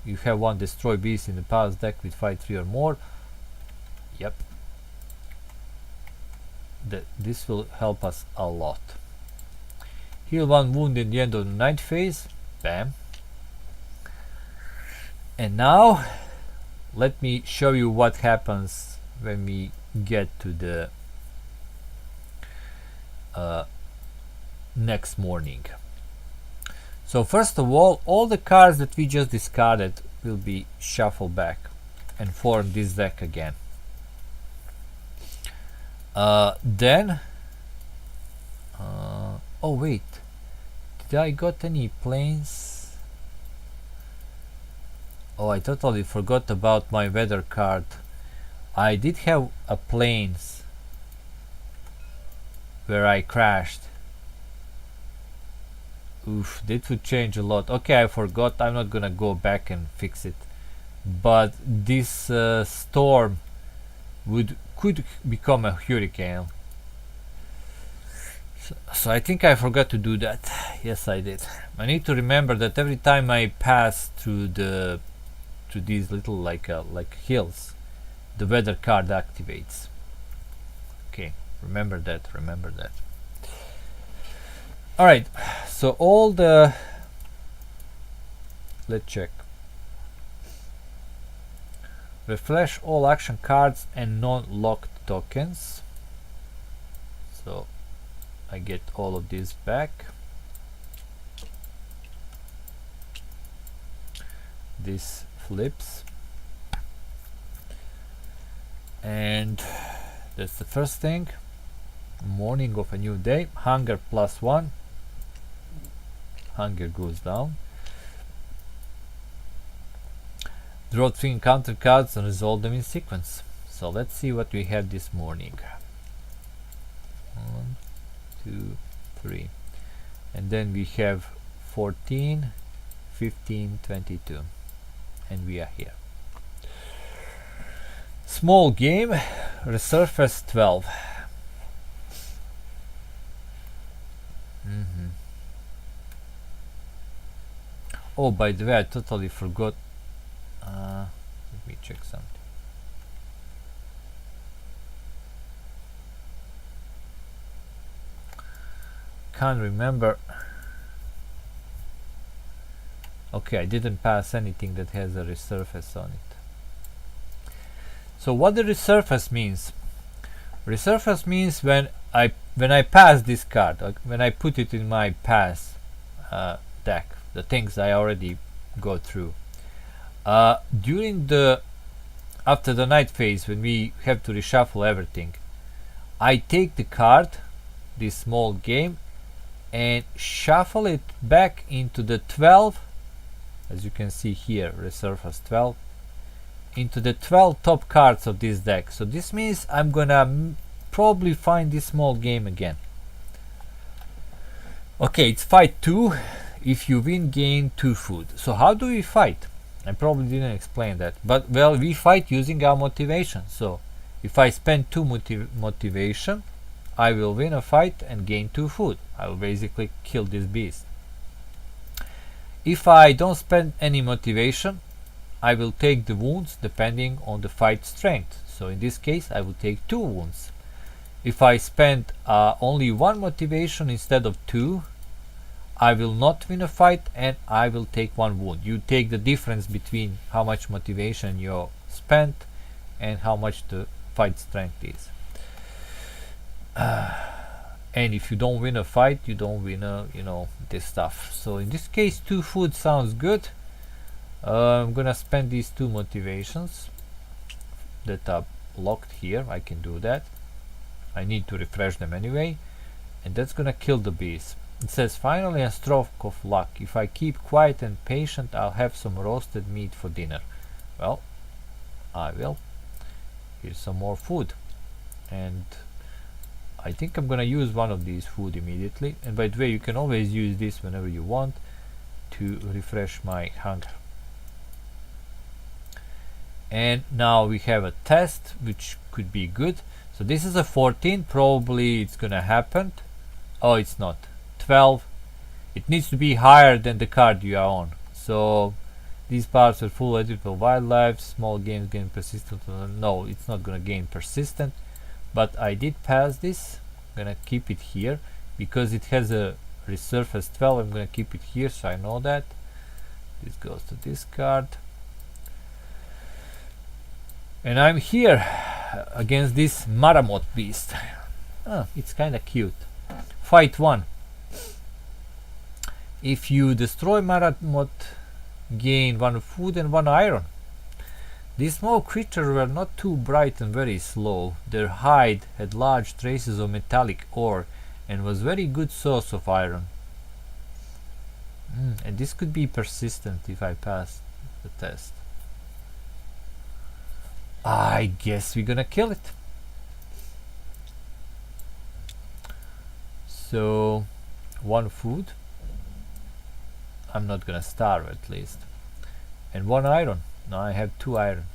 You have 1 destroy beast in the past deck with fight 3 or more. Yep. This will help us a lot. Heal 1 wound in the end of the night phase. Bam. And now let me show you what happens when we get to the next morning. So first of all the cards that we just discarded will be shuffled back and form this deck again. Then oh wait, did I got any planes? Oh, I totally forgot about my weather card. I did have a planes where I crashed. Oof, that would change a lot. Okay, I forgot. I'm not gonna go back and fix it. But this storm could become a hurricane. So I think I forgot to do that. Yes, I did. I need to remember that every time I pass through these little like hills, the weather card activates. Okay, remember that. Remember that. All right. So all the, let's check. Refresh all action cards and non-locked tokens. So I get all of these back. This flips. And that's the first thing. Morning of a new day. Hunger +1. Hunger goes down. Draw 3 encounter cards and resolve them in sequence. So let's see what we have this morning. 1, 2, 3, and then we have 14, 15, 22, and we are here. Small game, resurface 12. Oh, by the way, I totally forgot. Let me check something. Can't remember. Okay, I didn't pass anything that has a resurface on it. So what the resurface means? Resurface means when I pass this card, like when I put it in my pass deck, the things I already go through. After the night phase, when we have to reshuffle everything, I take the card, this small game, and shuffle it back into the 12, as you can see here, resurface 12, into the 12 top cards of this deck. So this means I'm gonna probably find this small game again. Okay, it's fight 2. If you win, gain 2 food. So how do we fight? I probably didn't explain that, but well, we fight using our motivation. So if I spend 2 motivation, I will win a fight and gain 2 food. I will basically kill this beast. If I don't spend any motivation, I will take the wounds depending on the fight strength. So in this case, I will take 2 wounds. If I spend only 1 motivation instead of 2, I will not win a fight and I will take 1 wound. You take the difference between how much motivation you spent and how much the fight strength is. And if you don't win a fight, you don't win this stuff. So in this case, 2 food sounds good. I'm gonna spend these 2 motivations that are locked here. I can do that. I need to refresh them anyway, and that's gonna kill the beast. It says finally a stroke of luck. If I keep quiet and patient, I'll have some roasted meat for dinner. Well, I will. Here's some more food, and I think I'm gonna use one of these food immediately. And by the way, you can always use this whenever you want to refresh my hunger. And now we have a test which could be good. So this is a 14, probably it's gonna happen. Oh, it's not. 12. It needs to be higher than the card you are on. So these parts are full edible wildlife, small games gain persistent. No, it's not gonna gain persistent, but I did pass this. I'm gonna keep it here because it has a resurface 12. I'm gonna keep it here so I know that. This goes to this card. And I'm here against this Maramot beast. It's kinda cute. Fight 1. If you destroy Maramot, gain 1 food and 1 iron. These small creatures were not too bright and very slow. Their hide had large traces of metallic ore and was very good source of iron. And this could be persistent if I pass the test. I guess we're gonna kill it. So 1 food. I'm not gonna starve at least. And 1 iron. Now I have 2 iron.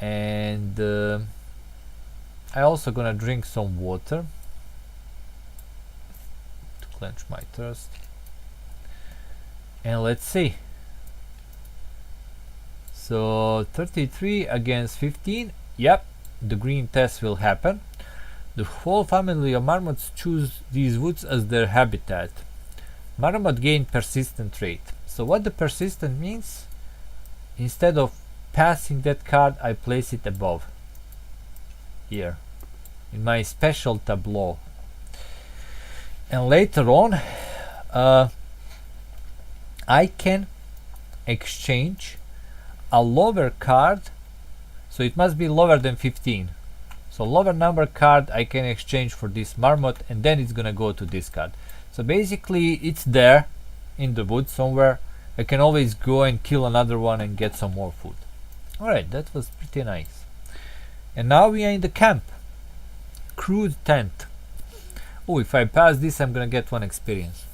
And I also gonna drink some water to quench my thirst. And let's see. So 33 against 15. Yep, the green test will happen. The whole family of marmots choose these woods as their habitat. Marmot gain persistent trait. So what the persistent means? Instead of passing that card, I place it above here in my special tableau. And later on, I can exchange a lower card, so it must be lower than 15. So lower number card I can exchange for this marmot, and then it's gonna go to this card. So basically it's there in the woods somewhere. I can always go and kill another one and get some more food. Alright, that was pretty nice. And now we are in the camp. Crude tent. Oh, if I pass this, I'm gonna get 1 experience.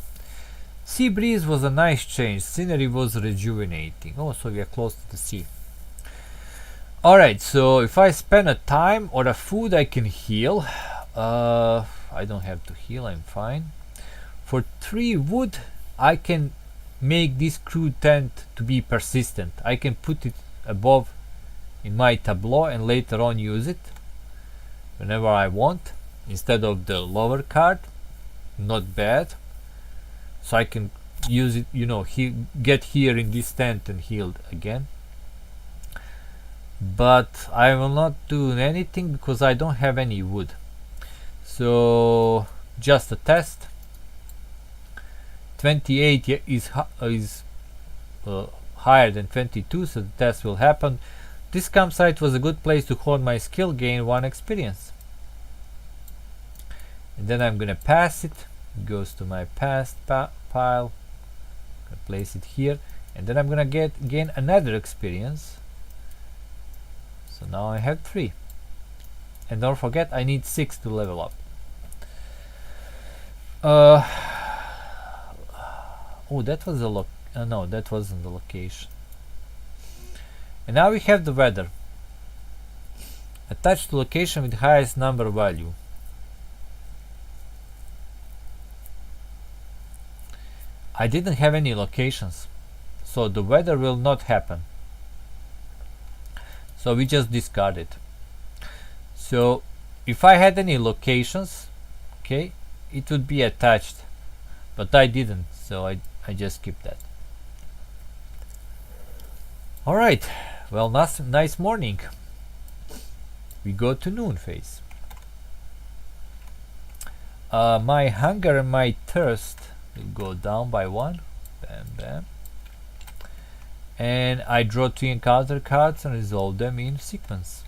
Sea breeze was a nice change. Scenery was rejuvenating. Oh, so we are close to the sea. Alright, so if I spend a time or a food, I can heal. I don't have to heal, I'm fine. For 3 wood, I can make this crude tent to be persistent. I can put it above in my tableau and later on use it whenever I want instead of the lower card. Not bad. So I can use it, you know, get here in this tent and healed again. But I will not do anything because I don't have any wood. So just a test. 28 is higher than 22, so the test will happen. This campsite was a good place to hone my skill, gain 1 experience. And then I'm gonna pass it. It goes to my past pile. Gonna place it here, and then I'm gonna gain another experience. So now I have 3. And don't forget, I need 6 to level up. Oh, that was a no, that wasn't the location. And now we have the weather. Attached to location with highest number value. I didn't have any locations, so the weather will not happen. So we just discard it. So if I had any locations, okay, it would be attached, but I didn't, so I just skipped that. Alright, well, nice morning. We go to noon phase. My hunger and my thirst will go down by 1. Bam, bam. And I draw 2 encounter cards and resolve them in sequence.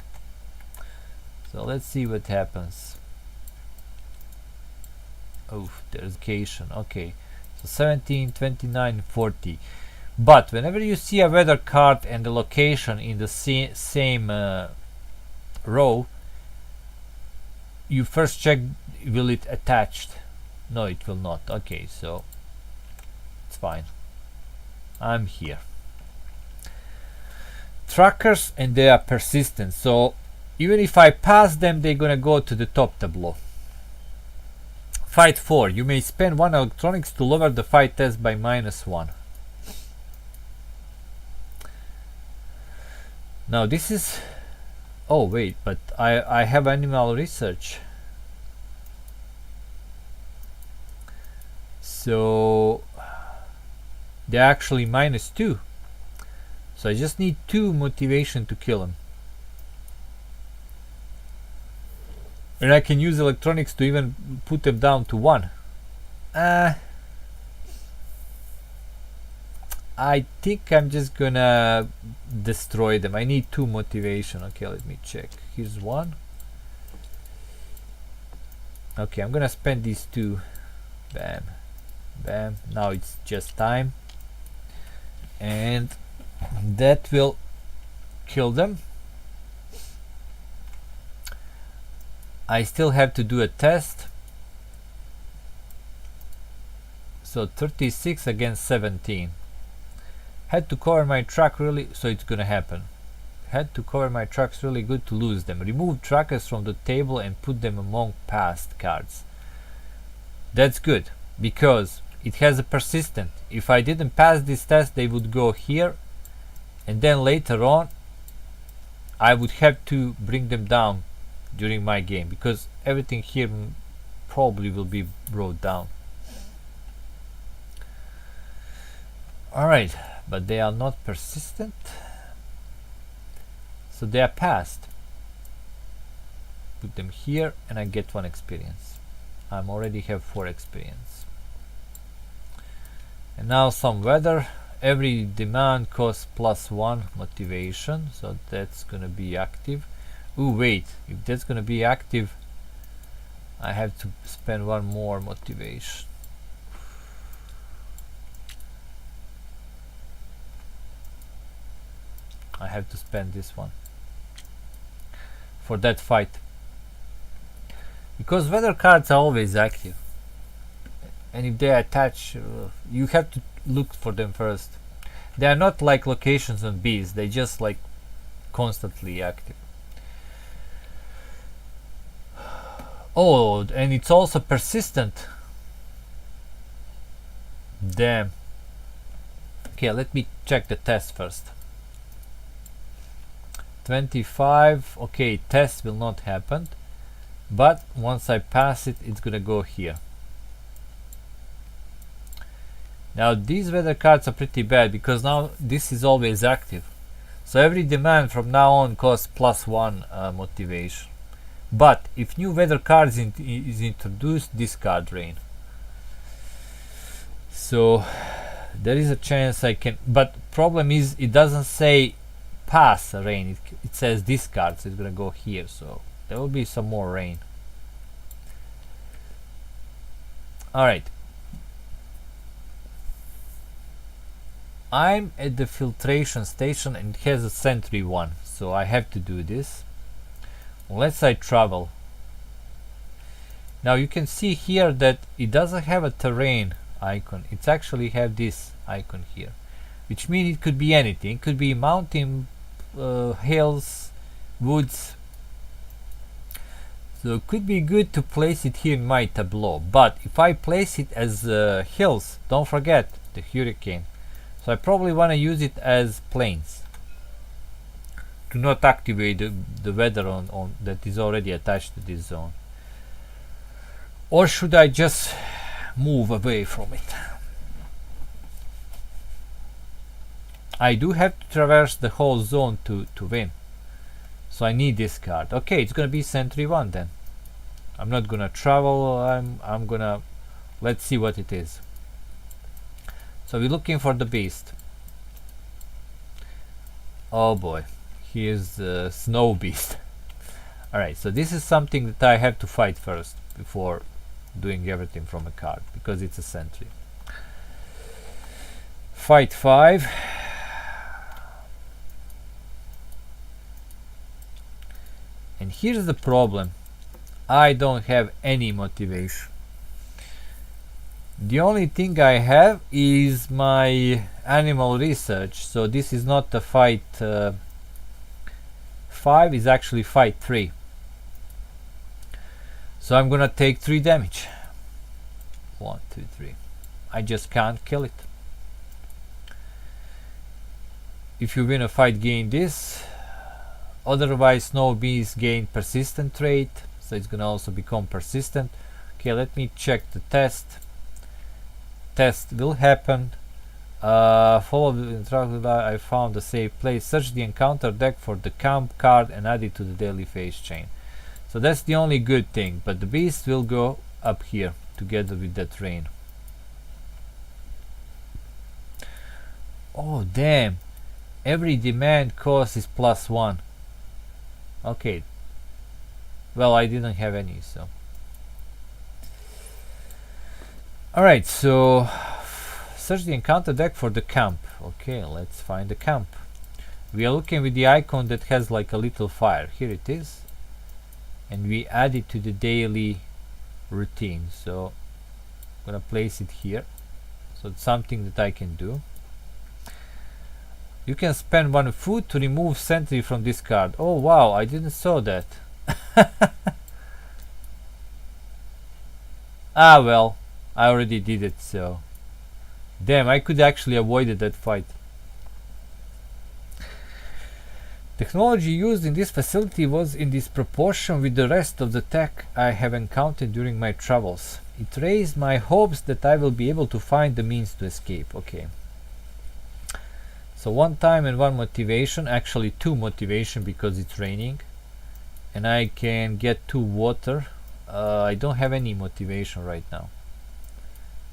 So let's see what happens. Oh, there's location. Okay, so 17, 29, 40. But whenever you see a weather card and the location in the same row, you first check, will it attached? No, it will not. Okay, so it's fine. I'm here. Trackers, and they are persistent, so even if I pass them, they're gonna go to the top tableau. Fight 4. You may spend 1 electronics to lower the fight test by -1. Now this is... oh wait, but I have animal research. So they're actually -2. So I just need 2 motivation to kill him. And I can use electronics to even put them down to 1. I think I'm just gonna destroy them. I need 2 motivation. Okay, let me check. Here's 1. Okay, I'm gonna spend these 2. Bam. Bam. Now it's just time. And that will kill them. I still have to do a test. So 36 against 17. Had to cover my track really, so it's gonna happen. Had to cover my tracks really good to lose them. Remove trackers from the table and put them among past cards. That's good, because it has a persistent. If I didn't pass this test, they would go here, and then later on I would have to bring them down during my game, because everything here probably will be brought down. Alright, but they are not persistent, so they are passed. Put them here and I get 1 experience. I already have 4 experience. And now some weather. Every demand costs +1 motivation, so that's gonna be active. Ooh, wait, if that's gonna be active, I have to spend 1 more motivation. I have to spend this one for that fight, because weather cards are always active, and if they attach, you have to look for them first. They are not like locations on bees, they just like constantly active. Oh, and it's also persistent. Damn. Okay, let me check the test first. 25. Okay, test will not happen, but once I pass it, it's gonna go here. Now these weather cards are pretty bad because now this is always active. So every demand from now on costs +1 motivation. But if new weather cards is introduced, discard rain. So there is a chance I can, but problem is it doesn't say pass rain, it says discard, so it's gonna go here, so there will be some more rain. Alright, I'm at the filtration station and it has a sentry 1, so I have to do this. Let's say travel. Now you can see here that it doesn't have a terrain icon, it's actually have this icon here, which means it could be anything. It could be mountain, hills, woods. So it could be good to place it here in my tableau, but if I place it as hills, don't forget the hurricane, so I probably want to use it as plains to not activate the weather on that is already attached to this zone. Or should I just move away from it? I do have to traverse the whole zone to win, so I need this card. Okay, it's gonna be sentry 1 then. I'm not gonna travel, I'm gonna, let's see what it is. So we're looking for the beast. Oh boy, here's the snow beast. Alright, so this is something that I have to fight first before doing everything from a card, because it's a sentry. Fight 5. And here's the problem, I don't have any motivation. The only thing I have is my animal research, so this is not a fight 5, is actually fight 3. So I'm gonna take 3 damage. 1, 2, 3. I just can't kill it. If you win a fight, gain this. Otherwise, snow bees gain persistent trait, so it's gonna also become persistent. Okay, let me check the test. Test will happen. Follow the instructions. I found a safe place. Search the encounter deck for the camp card and add it to the daily phase chain. So that's the only good thing, but the beast will go up here together with that rain. Oh damn, every demand cost is +1. Okay, well I didn't have any, so alright, so search the encounter deck for the camp. Okay, let's find the camp. We are looking with the icon that has like a little fire. Here it is, and we add it to the daily routine, so I'm gonna place it here, so it's something that I can do. You can spend 1 food to remove sentry from this card. Oh wow, I didn't saw that. Ah well, I already did it, so damn, I could actually avoided that fight. Technology used in this facility was in disproportion with the rest of the tech I have encountered during my travels. It raised my hopes that I will be able to find the means to escape. Okay. So 1 time and 1 motivation, actually 2 motivation because it's raining. And I can get 2 water. I don't have any motivation right now.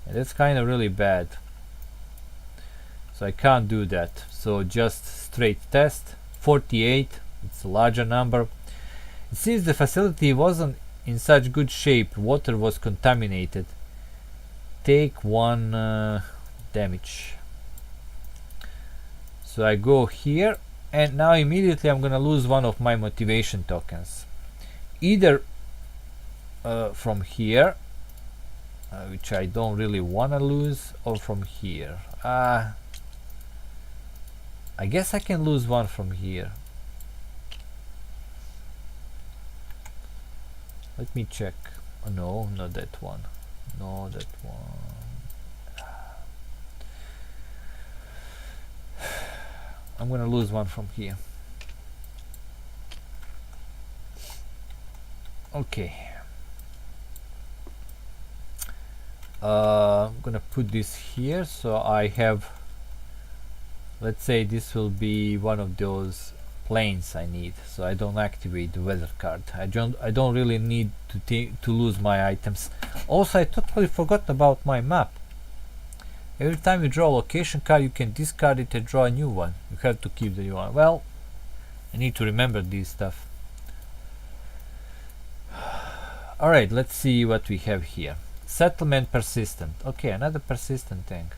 And that's kind of really bad. So I can't do that. So just straight test. 48, it's a larger number. It seems the facility wasn't in such good shape. Water was contaminated. Take 1 damage. So I go here and now immediately I'm gonna lose one of my motivation tokens, either from here, which I don't really wanna lose, or from here. I guess I can lose one from here. Let me check. Oh, no, not that one. No, that one. I'm gonna lose one from here. Okay. I'm gonna put this here, so I have, let's say this will be one of those planes I need, so I don't activate the weather card. I don't really need to lose my items. Also, I totally forgot about my map. Every time you draw a location card, you can discard it and draw a new one. You have to keep the new one. Well, I need to remember this stuff. Alright, let's see what we have here. Settlement persistent. Okay, another persistent tank.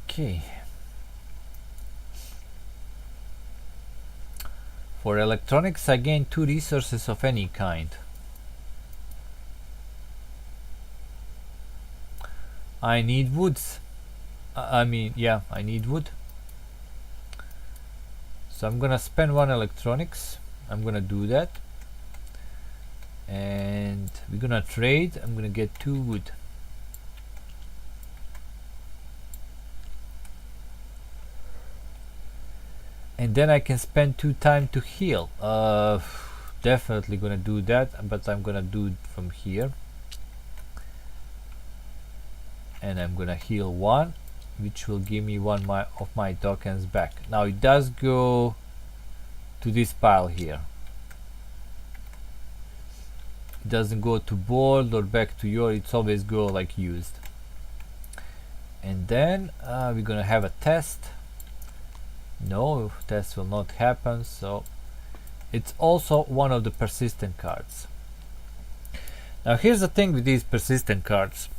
Okay. For electronics, I gain 2 resources of any kind. I need woods. I need wood. So I'm gonna spend 1 electronics. I'm gonna do that. And we're gonna trade. I'm gonna get 2 wood. And then I can spend 2 time to heal. Definitely gonna do that, but I'm gonna do it from here. And I'm gonna heal 1, which will give me 1 of my tokens back. Now it does go to this pile here. It doesn't go to board or back to your, it's always go like used. And then we're gonna have a test. No, test will not happen, so it's also one of the persistent cards. Now here's the thing with these persistent cards.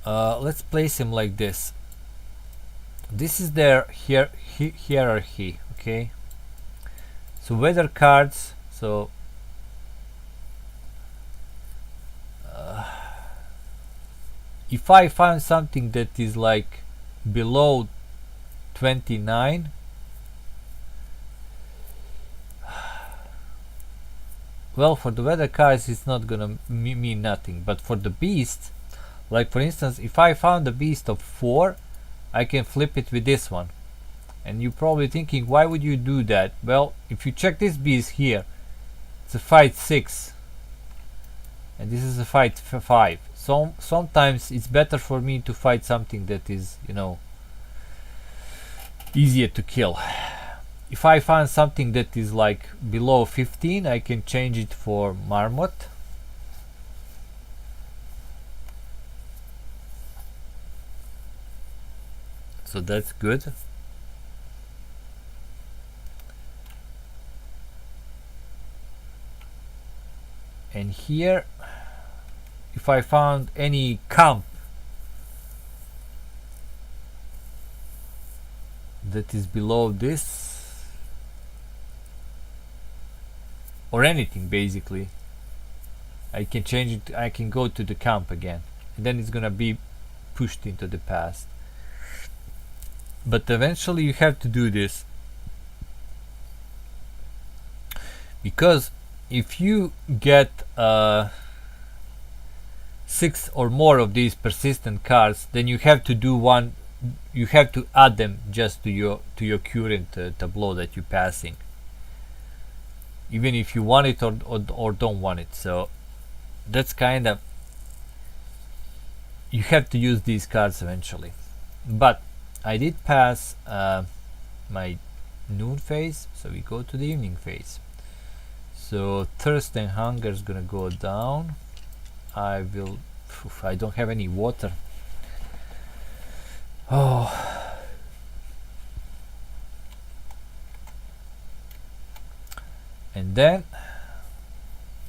Let's place him like this. This is their hierarchy, okay? So weather cards, so if I find something that is like below 29, well, for the weather cards it's not gonna mean nothing, but for the beasts, like for instance, if I found a beast of 4, I can flip it with this one. And you're probably thinking, why would you do that? Well, if you check this beast here, it's a fight 6 and this is a fight 5. So sometimes it's better for me to fight something that is, you know, easier to kill. If I find something that is like below 15, I can change it for marmot. So that's good. And here, if I found any camp that is below this, or anything basically, I can change it. I can go to the camp again, and then it's gonna be pushed into the past. But eventually you have to do this, because if you get 6 or more of these persistent cards, then you have to do one. You have to add them just to your current tableau that you're passing, even if you want it or don't want it. So that's kind of, you have to use these cards eventually. But I did pass my noon phase, so we go to the evening phase. So thirst and hunger is gonna go down. I don't have any water. Oh, then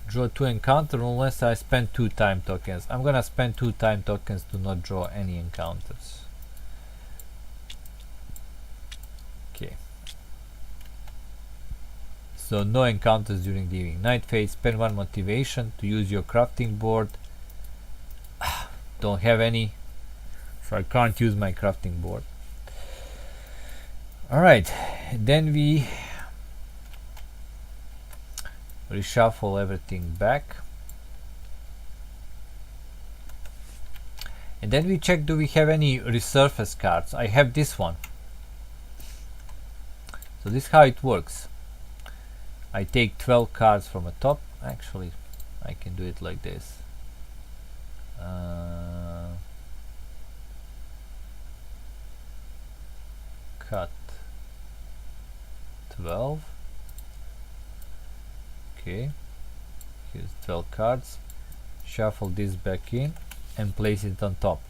draw 2 encounter unless I spend 2 time tokens. I'm gonna spend 2 time tokens to not draw any encounters. Okay. So no encounters during the evening. Night phase, spend 1 motivation to use your crafting board. Don't have any, so I can't use my crafting board. Alright, then we reshuffle everything back. And then we check, do we have any resurface cards? I have this one. So this is how it works. I take 12 cards from the top. Actually, I can do it like this. Cut 12. Okay, here's 12 cards. Shuffle this back in and place it on top.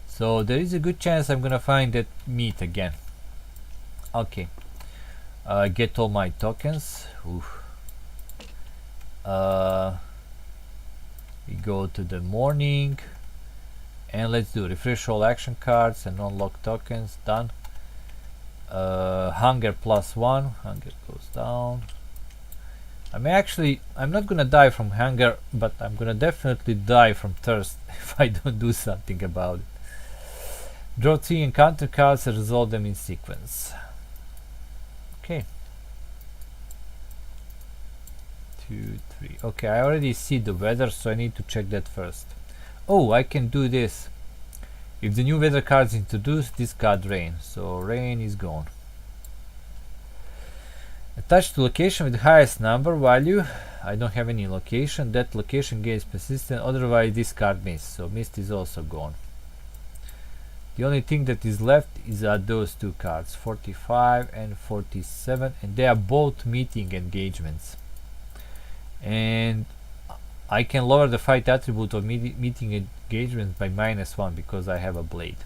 So there is a good chance I'm gonna find that meat again. Okay, get all my tokens. Oof. We go to the morning and let's do refresh all action cards and unlock tokens. Done. Hunger +1. Hunger goes down. I'm not gonna die from hunger, but I'm gonna definitely die from thirst if I don't do something about it. Draw 3 encounter cards and resolve them in sequence. Okay. 2, 3. Okay, I already see the weather, so I need to check that first. Oh, I can do this. If the new weather card is introduced, discard rain. So rain is gone. Attached to location with highest number value. I don't have any location. That location gains persistent, otherwise discard mist. So mist is also gone. The only thing that is left is those 2 cards, 45 and 47, and they are both meeting engagements. And I can lower the fight attribute of meeting engagements by -1 because I have a blade.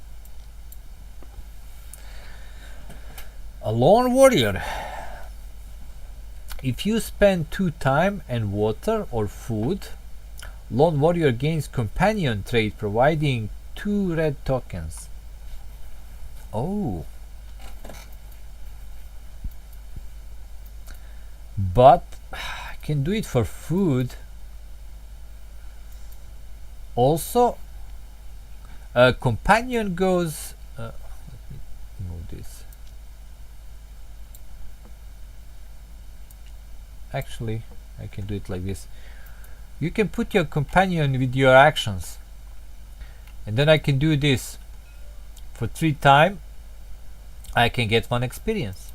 A lone warrior. If you spend 2 time and water or food, lone warrior gains companion trait providing 2 red tokens. Oh. But I can do it for food. Also, companion goes. Let me move this. Actually, I can do it like this. You can put your companion with your actions, and then I can do this. For 3 time, I can get 1 experience,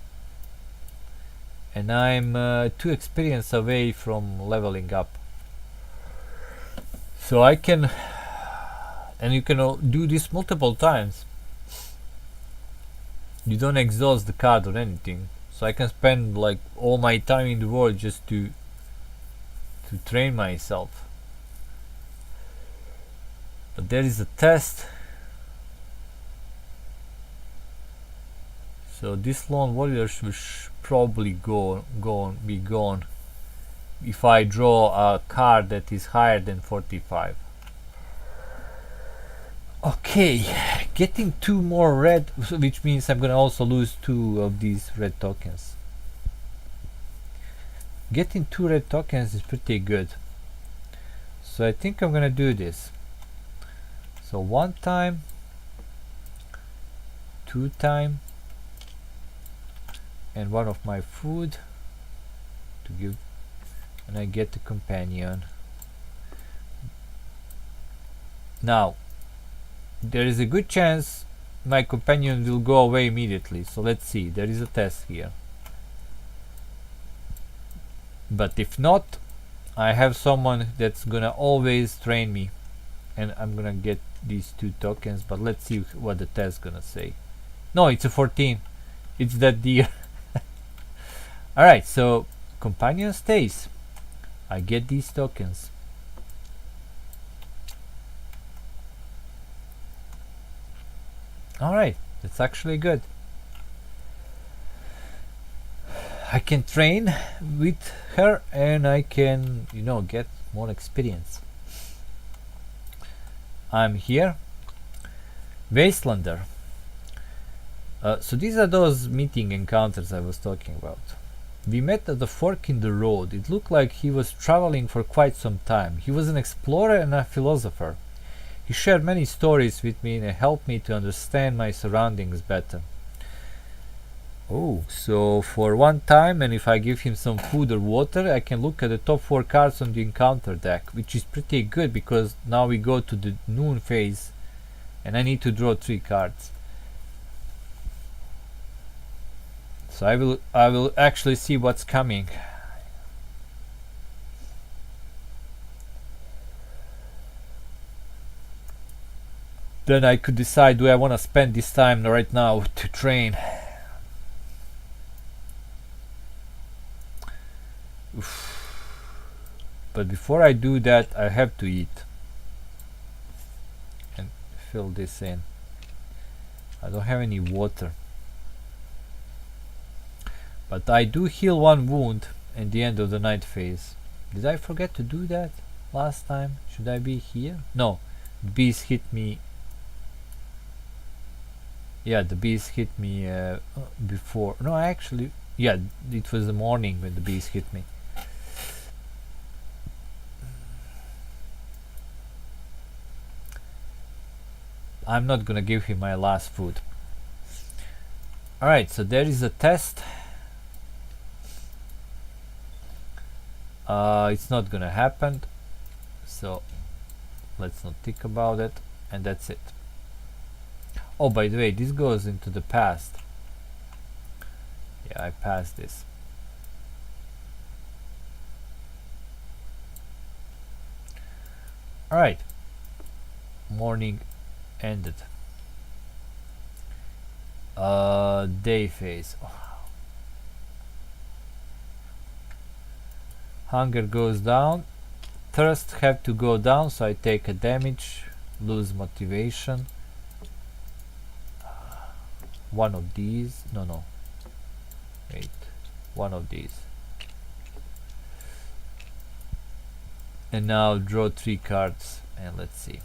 and I'm 2 experience away from leveling up. So I can, and you can do this multiple times. You don't exhaust the card or anything. So I can spend like all my time in the world just to train myself. But there is a test. So this lone warrior should probably be gone if I draw a card that is higher than 45. Okay, getting 2 more red, which means I'm gonna also lose 2 of these red tokens. Getting 2 red tokens is pretty good. So I think I'm gonna do this. So 1 time, 2 time, and 1 of my food to give, and I get the companion. Now there is a good chance my companion will go away immediately, so let's see. There is a test here, but if not, I have someone that's gonna always train me, and I'm gonna get these 2 tokens. But let's see what the test gonna say. No, it's a 14. It's that deer. Alright, so companion stays. I get these tokens. Alright, that's actually good. I can train with her and I can, you know, get more experience. I'm here. Wastelander. So these are those meeting encounters I was talking about. We met at the fork in the road. It looked like he was traveling for quite some time. He was an explorer and a philosopher. He shared many stories with me and helped me to understand my surroundings better. Oh, so for one time, and if I give him some food or water, I can look at the top 4 cards on the encounter deck, which is pretty good because now we go to the noon phase and I need to draw 3 cards. So I will actually see what's coming. Then I could decide, do I want to spend this time right now to train? Oof. But before I do that, I have to eat and fill this in. I don't have any water. But I do heal 1 wound at the end of the night phase. Did I forget to do that last time? Should I be here? No, the bees hit me. Yeah, the bees hit me before. No, actually, yeah, it was the morning when the bees hit me. I'm not gonna give him my last food. Alright, so there is a test. It's not gonna happen, so let's not think about it, and that's it. Oh, by the way, this goes into the past. Yeah, I passed this. Alright, morning ended. Day phase. Hunger goes down, thirst have to go down, so I take a damage, lose motivation. One of these, no, wait, one of these. And now draw 3 cards and let's see.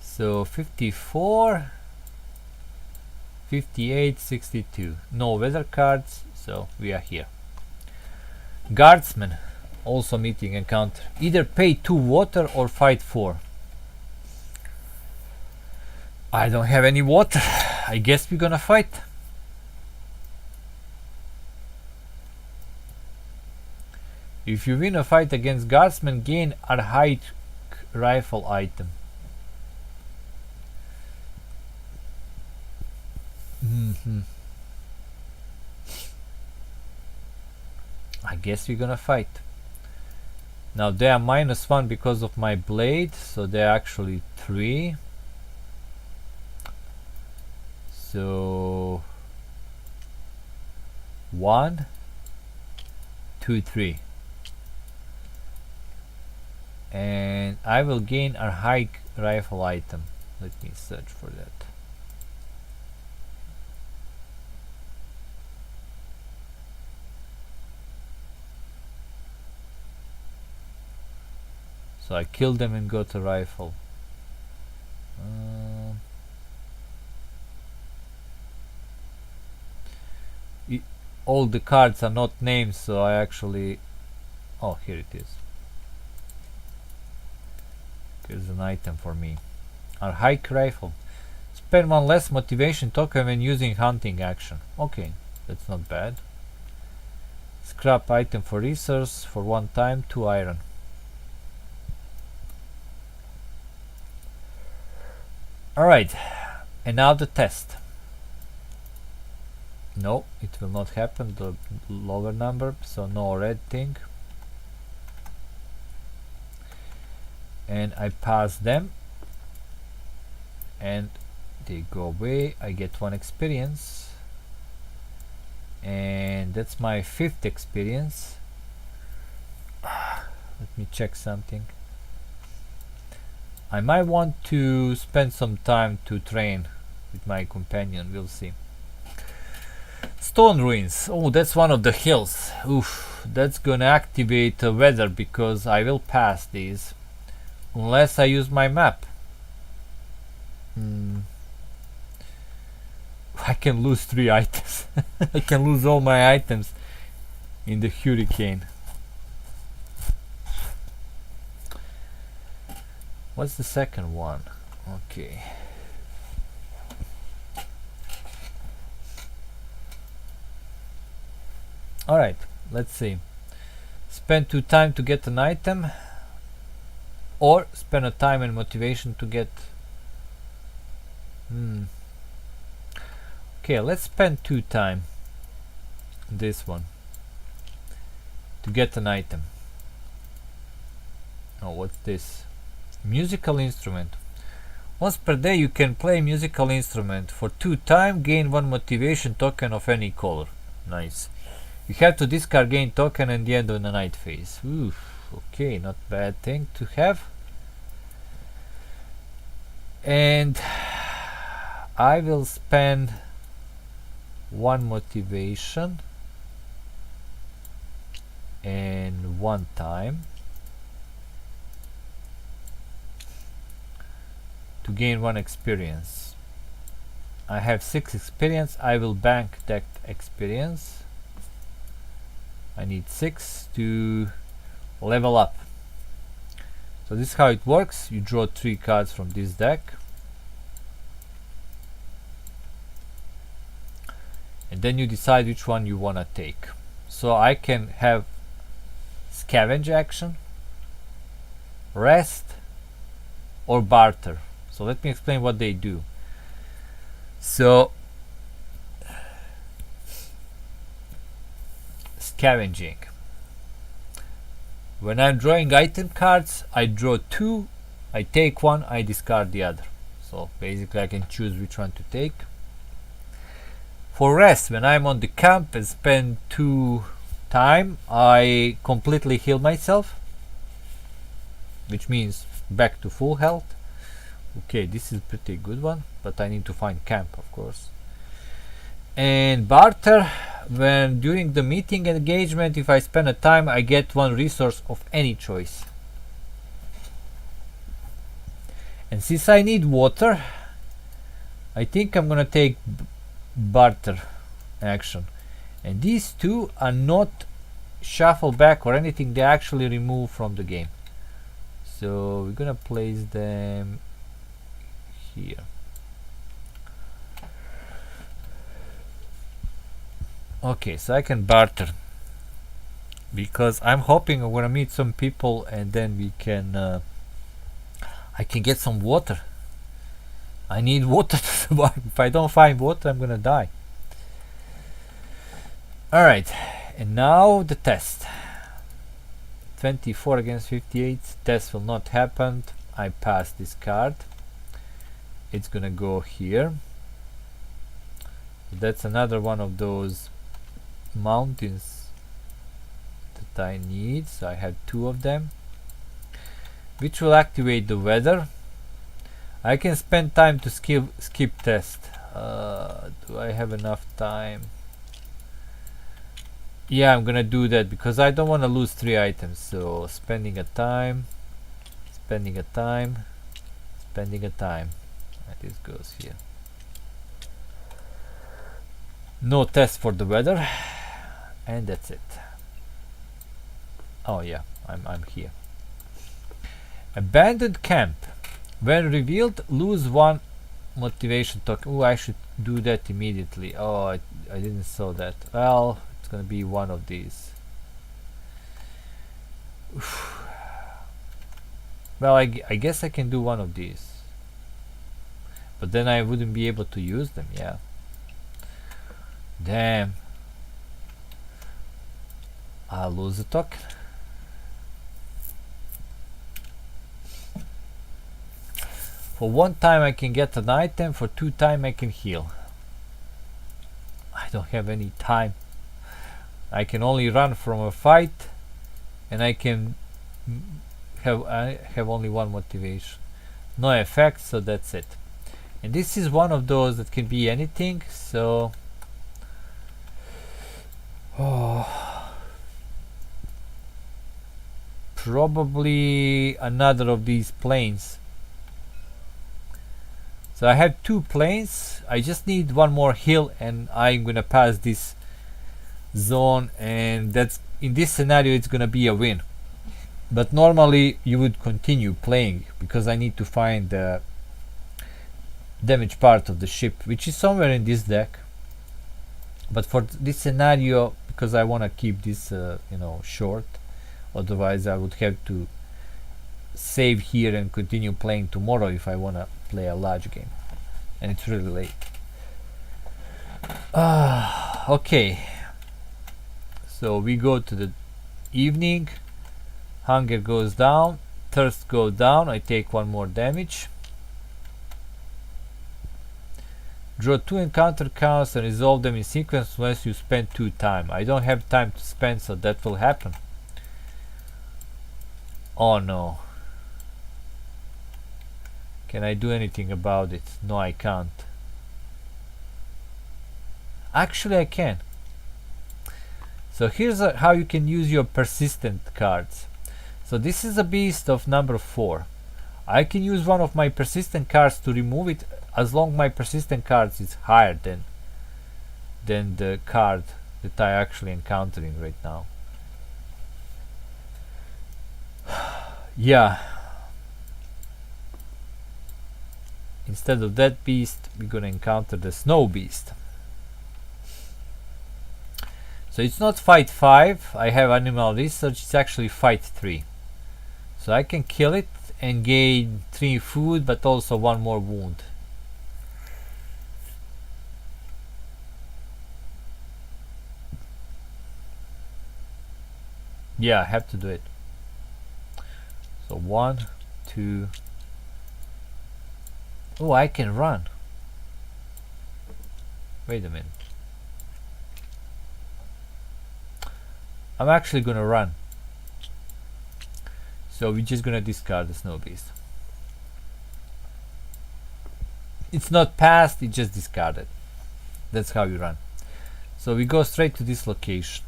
So 54, 58, 62. No weather cards, so we are here. Guardsman, also meeting encounter. Either pay 2 water or fight 4. I don't have any water. I guess we're gonna fight. If you win a fight against Guardsman, gain a high rifle item. I guess we're gonna fight. Now they are -1 because of my blade, so they're actually 3. So 1, 2, 3. And I will gain a high rifle item. Let me search for that. So I killed them and got a rifle. All the cards are not named, so I actually... Oh, here it is. Here's an item for me. A hike rifle. Spend 1 less motivation token when using hunting action. Okay, that's not bad. Scrap item for resource for 1 time, 2 iron. Alright, and now the test. No, it will not happen, the lower number, so no red thing. And I pass them and they go away. I get 1 experience and that's my 5th experience. Let me check something. I might want to spend some time to train with my companion, we'll see. Stone ruins. Oh, that's one of the hills. Oof, that's gonna activate weather because I will pass these unless I use my map. I can lose 3 items. I can lose all my items in the hurricane. What's the second one? Okay. Alright, let's see. Spend 2 time to get an item, or spend a time and motivation to get... Okay, let's spend 2 time, this one, to get an item. Oh, what's this? Musical instrument. Once per day you can play musical instrument. For 2 time, gain 1 motivation token of any color. Nice. You have to discard gain token at the end of the night phase. Oof, okay, not bad thing to have. And I will spend 1 motivation and 1 time to gain 1 experience. I have 6 experience. I will bank that experience. I need 6 to level up. So this is how it works. You draw 3 cards from this deck, and then you decide which one you want to take. So I can have scavenge action, rest, or barter. So let me explain what they do. So scavenging. When I'm drawing item cards, I draw 2, I take 1, I discard the other. So basically I can choose which one to take. For rest, when I'm on the camp and spend 2 time, I completely heal myself, which means back to full health. Okay, this is pretty good one, but I need to find camp, of course. And barter, when during the meeting engagement, if I spend a time, I get 1 resource of any choice. And since I need water, I think I'm gonna take barter action. And these 2 are not shuffle back or anything, they actually remove from the game. So we're gonna place them here. Okay, so I can barter because I'm hoping I'm gonna meet some people and then we can I can get some water. I need water to survive. If I don't find water, I'm gonna die. Alright, and now the test. 24 against 58. Test will not happen. I pass this card. It's gonna go here. That's another one of those mountains that I need. So I have 2 of them, which will activate the weather. I can spend time to skip test. Do I have enough time? Yeah, I'm gonna do that because I don't want to lose 3 items. So spending a time, spending a time, spending a time. And this goes here. No test for the weather, and that's it. Oh yeah, I'm here. Abandoned camp. When revealed, lose 1 motivation token. Oh, I should do that immediately. Oh, I didn't saw that. Well, it's gonna be one of these. Oof. Well, I guess I can do one of these, but then I wouldn't be able to use them. Yeah. Damn. I'll lose a token. For 1 time I can get an item, for 2 time I can heal. I don't have any time. I can only run from a fight, and I can have only 1 motivation. No effect, so that's it. And this is one of those that can be anything, so Oh, probably another of these planes. So I have 2 planes. I just need one more hill and I'm gonna pass this zone, and that's, in this scenario, it's gonna be a win. But normally you would continue playing because I need to find the damaged part of the ship, which is somewhere in this deck. But for this scenario, because I want to keep this short, otherwise I would have to save here and continue playing tomorrow if I want to play a large game, and it's really late. Okay, so we go to the evening. Hunger goes down, thirst goes down. I take 1 more damage. Draw 2 encounter cards and resolve them in sequence unless you spend 2 time. I don't have time to spend, so that will happen. Oh no. Can I do anything about it? No, I can't. Actually, I can. So here's how you can use your persistent cards. So this is a beast of number 4. I can use one of my persistent cards to remove it as long my persistent cards is higher than the card that I actually encountering right now. Yeah. Instead of that beast, we're gonna encounter the snow beast. So it's not fight 5, I have animal research, it's actually fight 3. So I can kill it and gain 3 food, but also 1 more wound. Yeah, I have to do it. So 1, 2. Oh, I can run. Wait a minute. I'm actually gonna run. So we're just gonna discard the snow beast. It's not passed, it's just discarded. That's how you run. So we go straight to this location.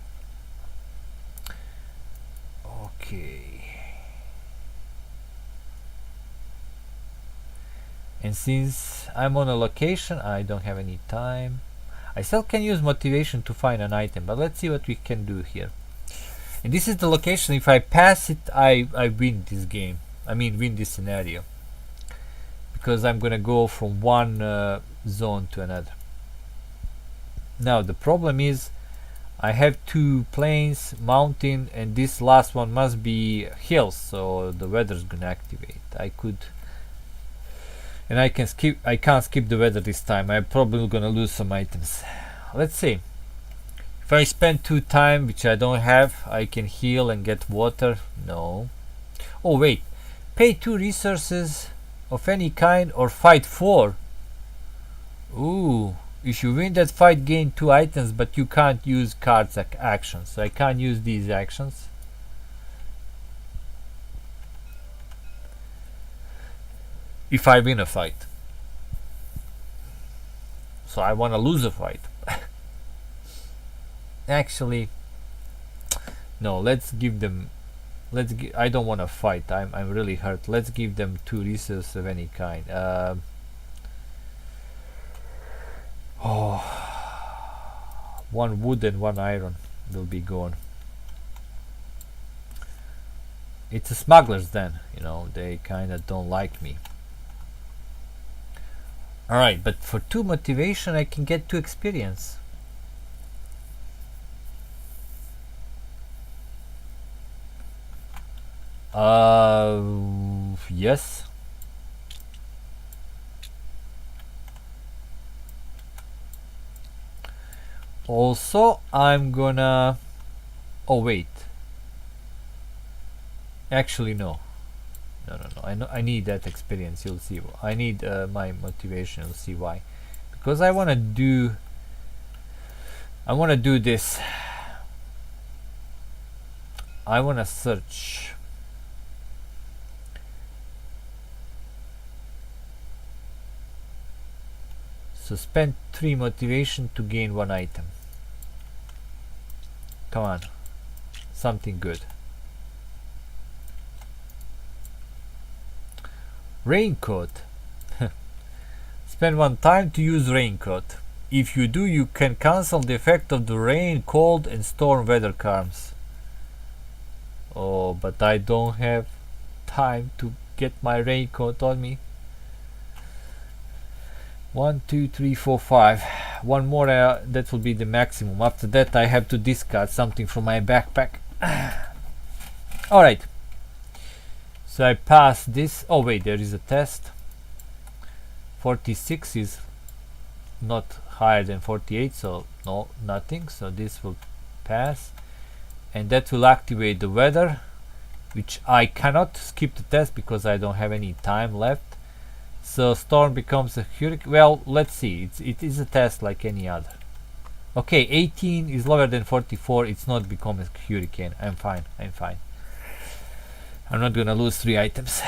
Okay. And since I'm on a location, I don't have any time. I still can use motivation to find an item, but let's see what we can do here. And this is the location. If I pass it, I win this game. I mean, win this scenario. Because I'm gonna go from one zone to another. Now the problem is I have 2 plains, mountain, and this last one must be hills, so the weather's gonna activate. I can't skip the weather this time. I'm probably gonna lose some items. Let's see. If I spend 2 time, which I don't have, I can heal and get water. No. Oh wait. Pay 2 resources of any kind or fight 4. Ooh. If you win that fight, gain 2 items, but you can't use cards actions. So I can't use these actions. If I win a fight. So I want to lose a fight. Actually, no, let's give them, I don't want to fight. I'm really hurt. Let's give them 2 resources of any kind. Oh, 1 wood and 1 iron will be gone. It's a smuggler's den, you know, they kind of don't like me. Alright, but for 2 motivation I can get 2 experience. Yes. Also, I'm gonna... Oh, wait. Actually, no. No. I need that experience. You'll see. I need my motivation. You'll see why. Because I wanna do this. I wanna search. So spend 3 motivation to gain 1 item. Come on, something good. Raincoat. Spend 1 time to use raincoat. If you do, you can cancel the effect of the rain, cold and storm weather charms. Oh, but I don't have time to get my raincoat on me. 1, 2, 3, 4, 5. One more, that will be the maximum. After that I have to discard something from my backpack. Alright. So I passed this. Oh wait, there is a test. 46 is not higher than 48, so no, nothing. So this will pass. And that will activate the weather, which I cannot skip the test because I don't have any time left. So storm becomes a hurricane. Well, let's see. It is a test like any other. Okay, 18 is lower than 44. It's not become a hurricane. I'm fine. I'm fine. I'm not gonna lose 3 items.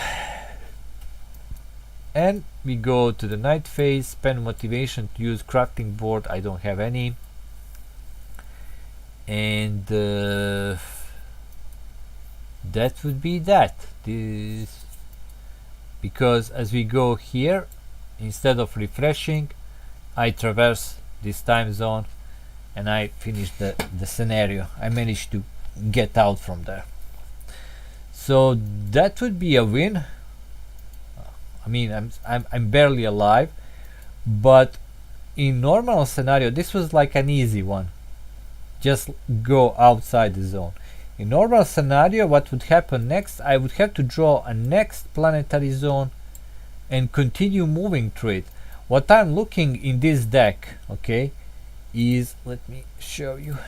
And we go to the night phase. Spend motivation to use crafting board. I don't have any. And that would be that. This, because as we go here, instead of refreshing, I traverse this time zone and I finish the scenario. I managed to get out from there. So that would be a win. I mean, I'm barely alive, but in normal scenario this was like an easy one. Just go outside the zone. In normal scenario, what would happen next? I would have to draw a next planetary zone and continue moving through it. What I'm looking in this deck, okay, is, let me show you.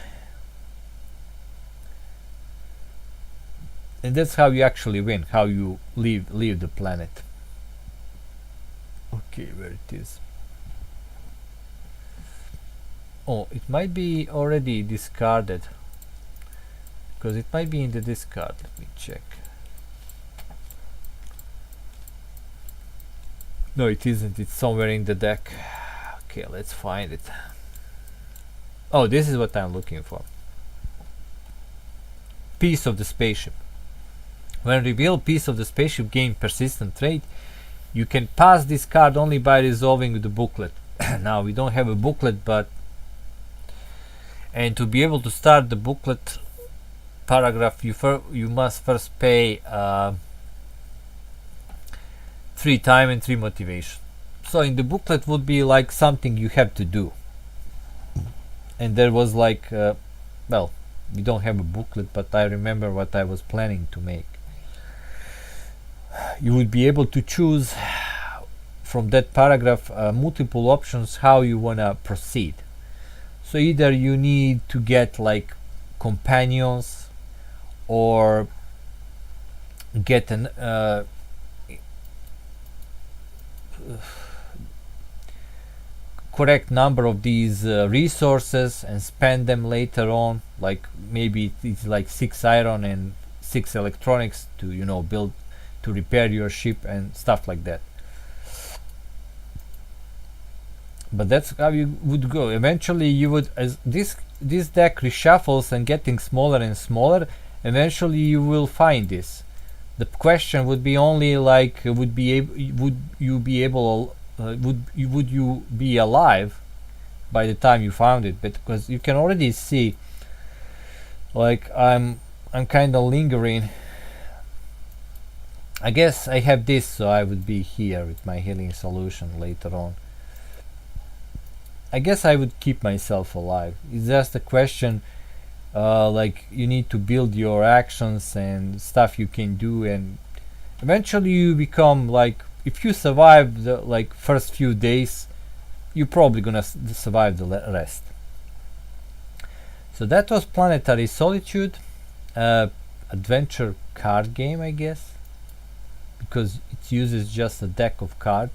And that's how you actually win, how you leave the planet. Okay, where it is. Oh, it might be already discarded, because it might be in the discard. Let me check. No, it isn't. It's somewhere in the deck. Okay, let's find it. Oh, this is what I'm looking for. Piece of the spaceship. When revealed, piece of the spaceship gain persistent trait. You can pass this card only by resolving the booklet. Now we don't have a booklet, but and to be able to start the booklet paragraph, you must first pay 3 time and 3 motivation. So in the booklet would be like something you have to do. And there was like, well, we don't have a booklet, but I remember what I was planning to make. You would be able to choose from that paragraph multiple options how you wanna proceed. So either you need to get like companions, or get an correct number of these resources and spend them later on, like maybe it's like 6 iron and 6 electronics to, you know, build, to repair your ship and stuff like that. But that's how you would go. Eventually you would, as this deck reshuffles and getting smaller and smaller, eventually you will find this. The question would be only like, would you be alive by the time you found it? But because you can already see, like, I'm kind of lingering. I guess I have this, so I would be here with my healing solution later on. I guess I would keep myself alive. It's just a question, like, you need to build your actions and stuff you can do, and eventually you become like, if you survive the like first few days, you're probably gonna survive the rest. So that was Planetary Solitude, adventure card game, I guess, because it uses just a deck of cards.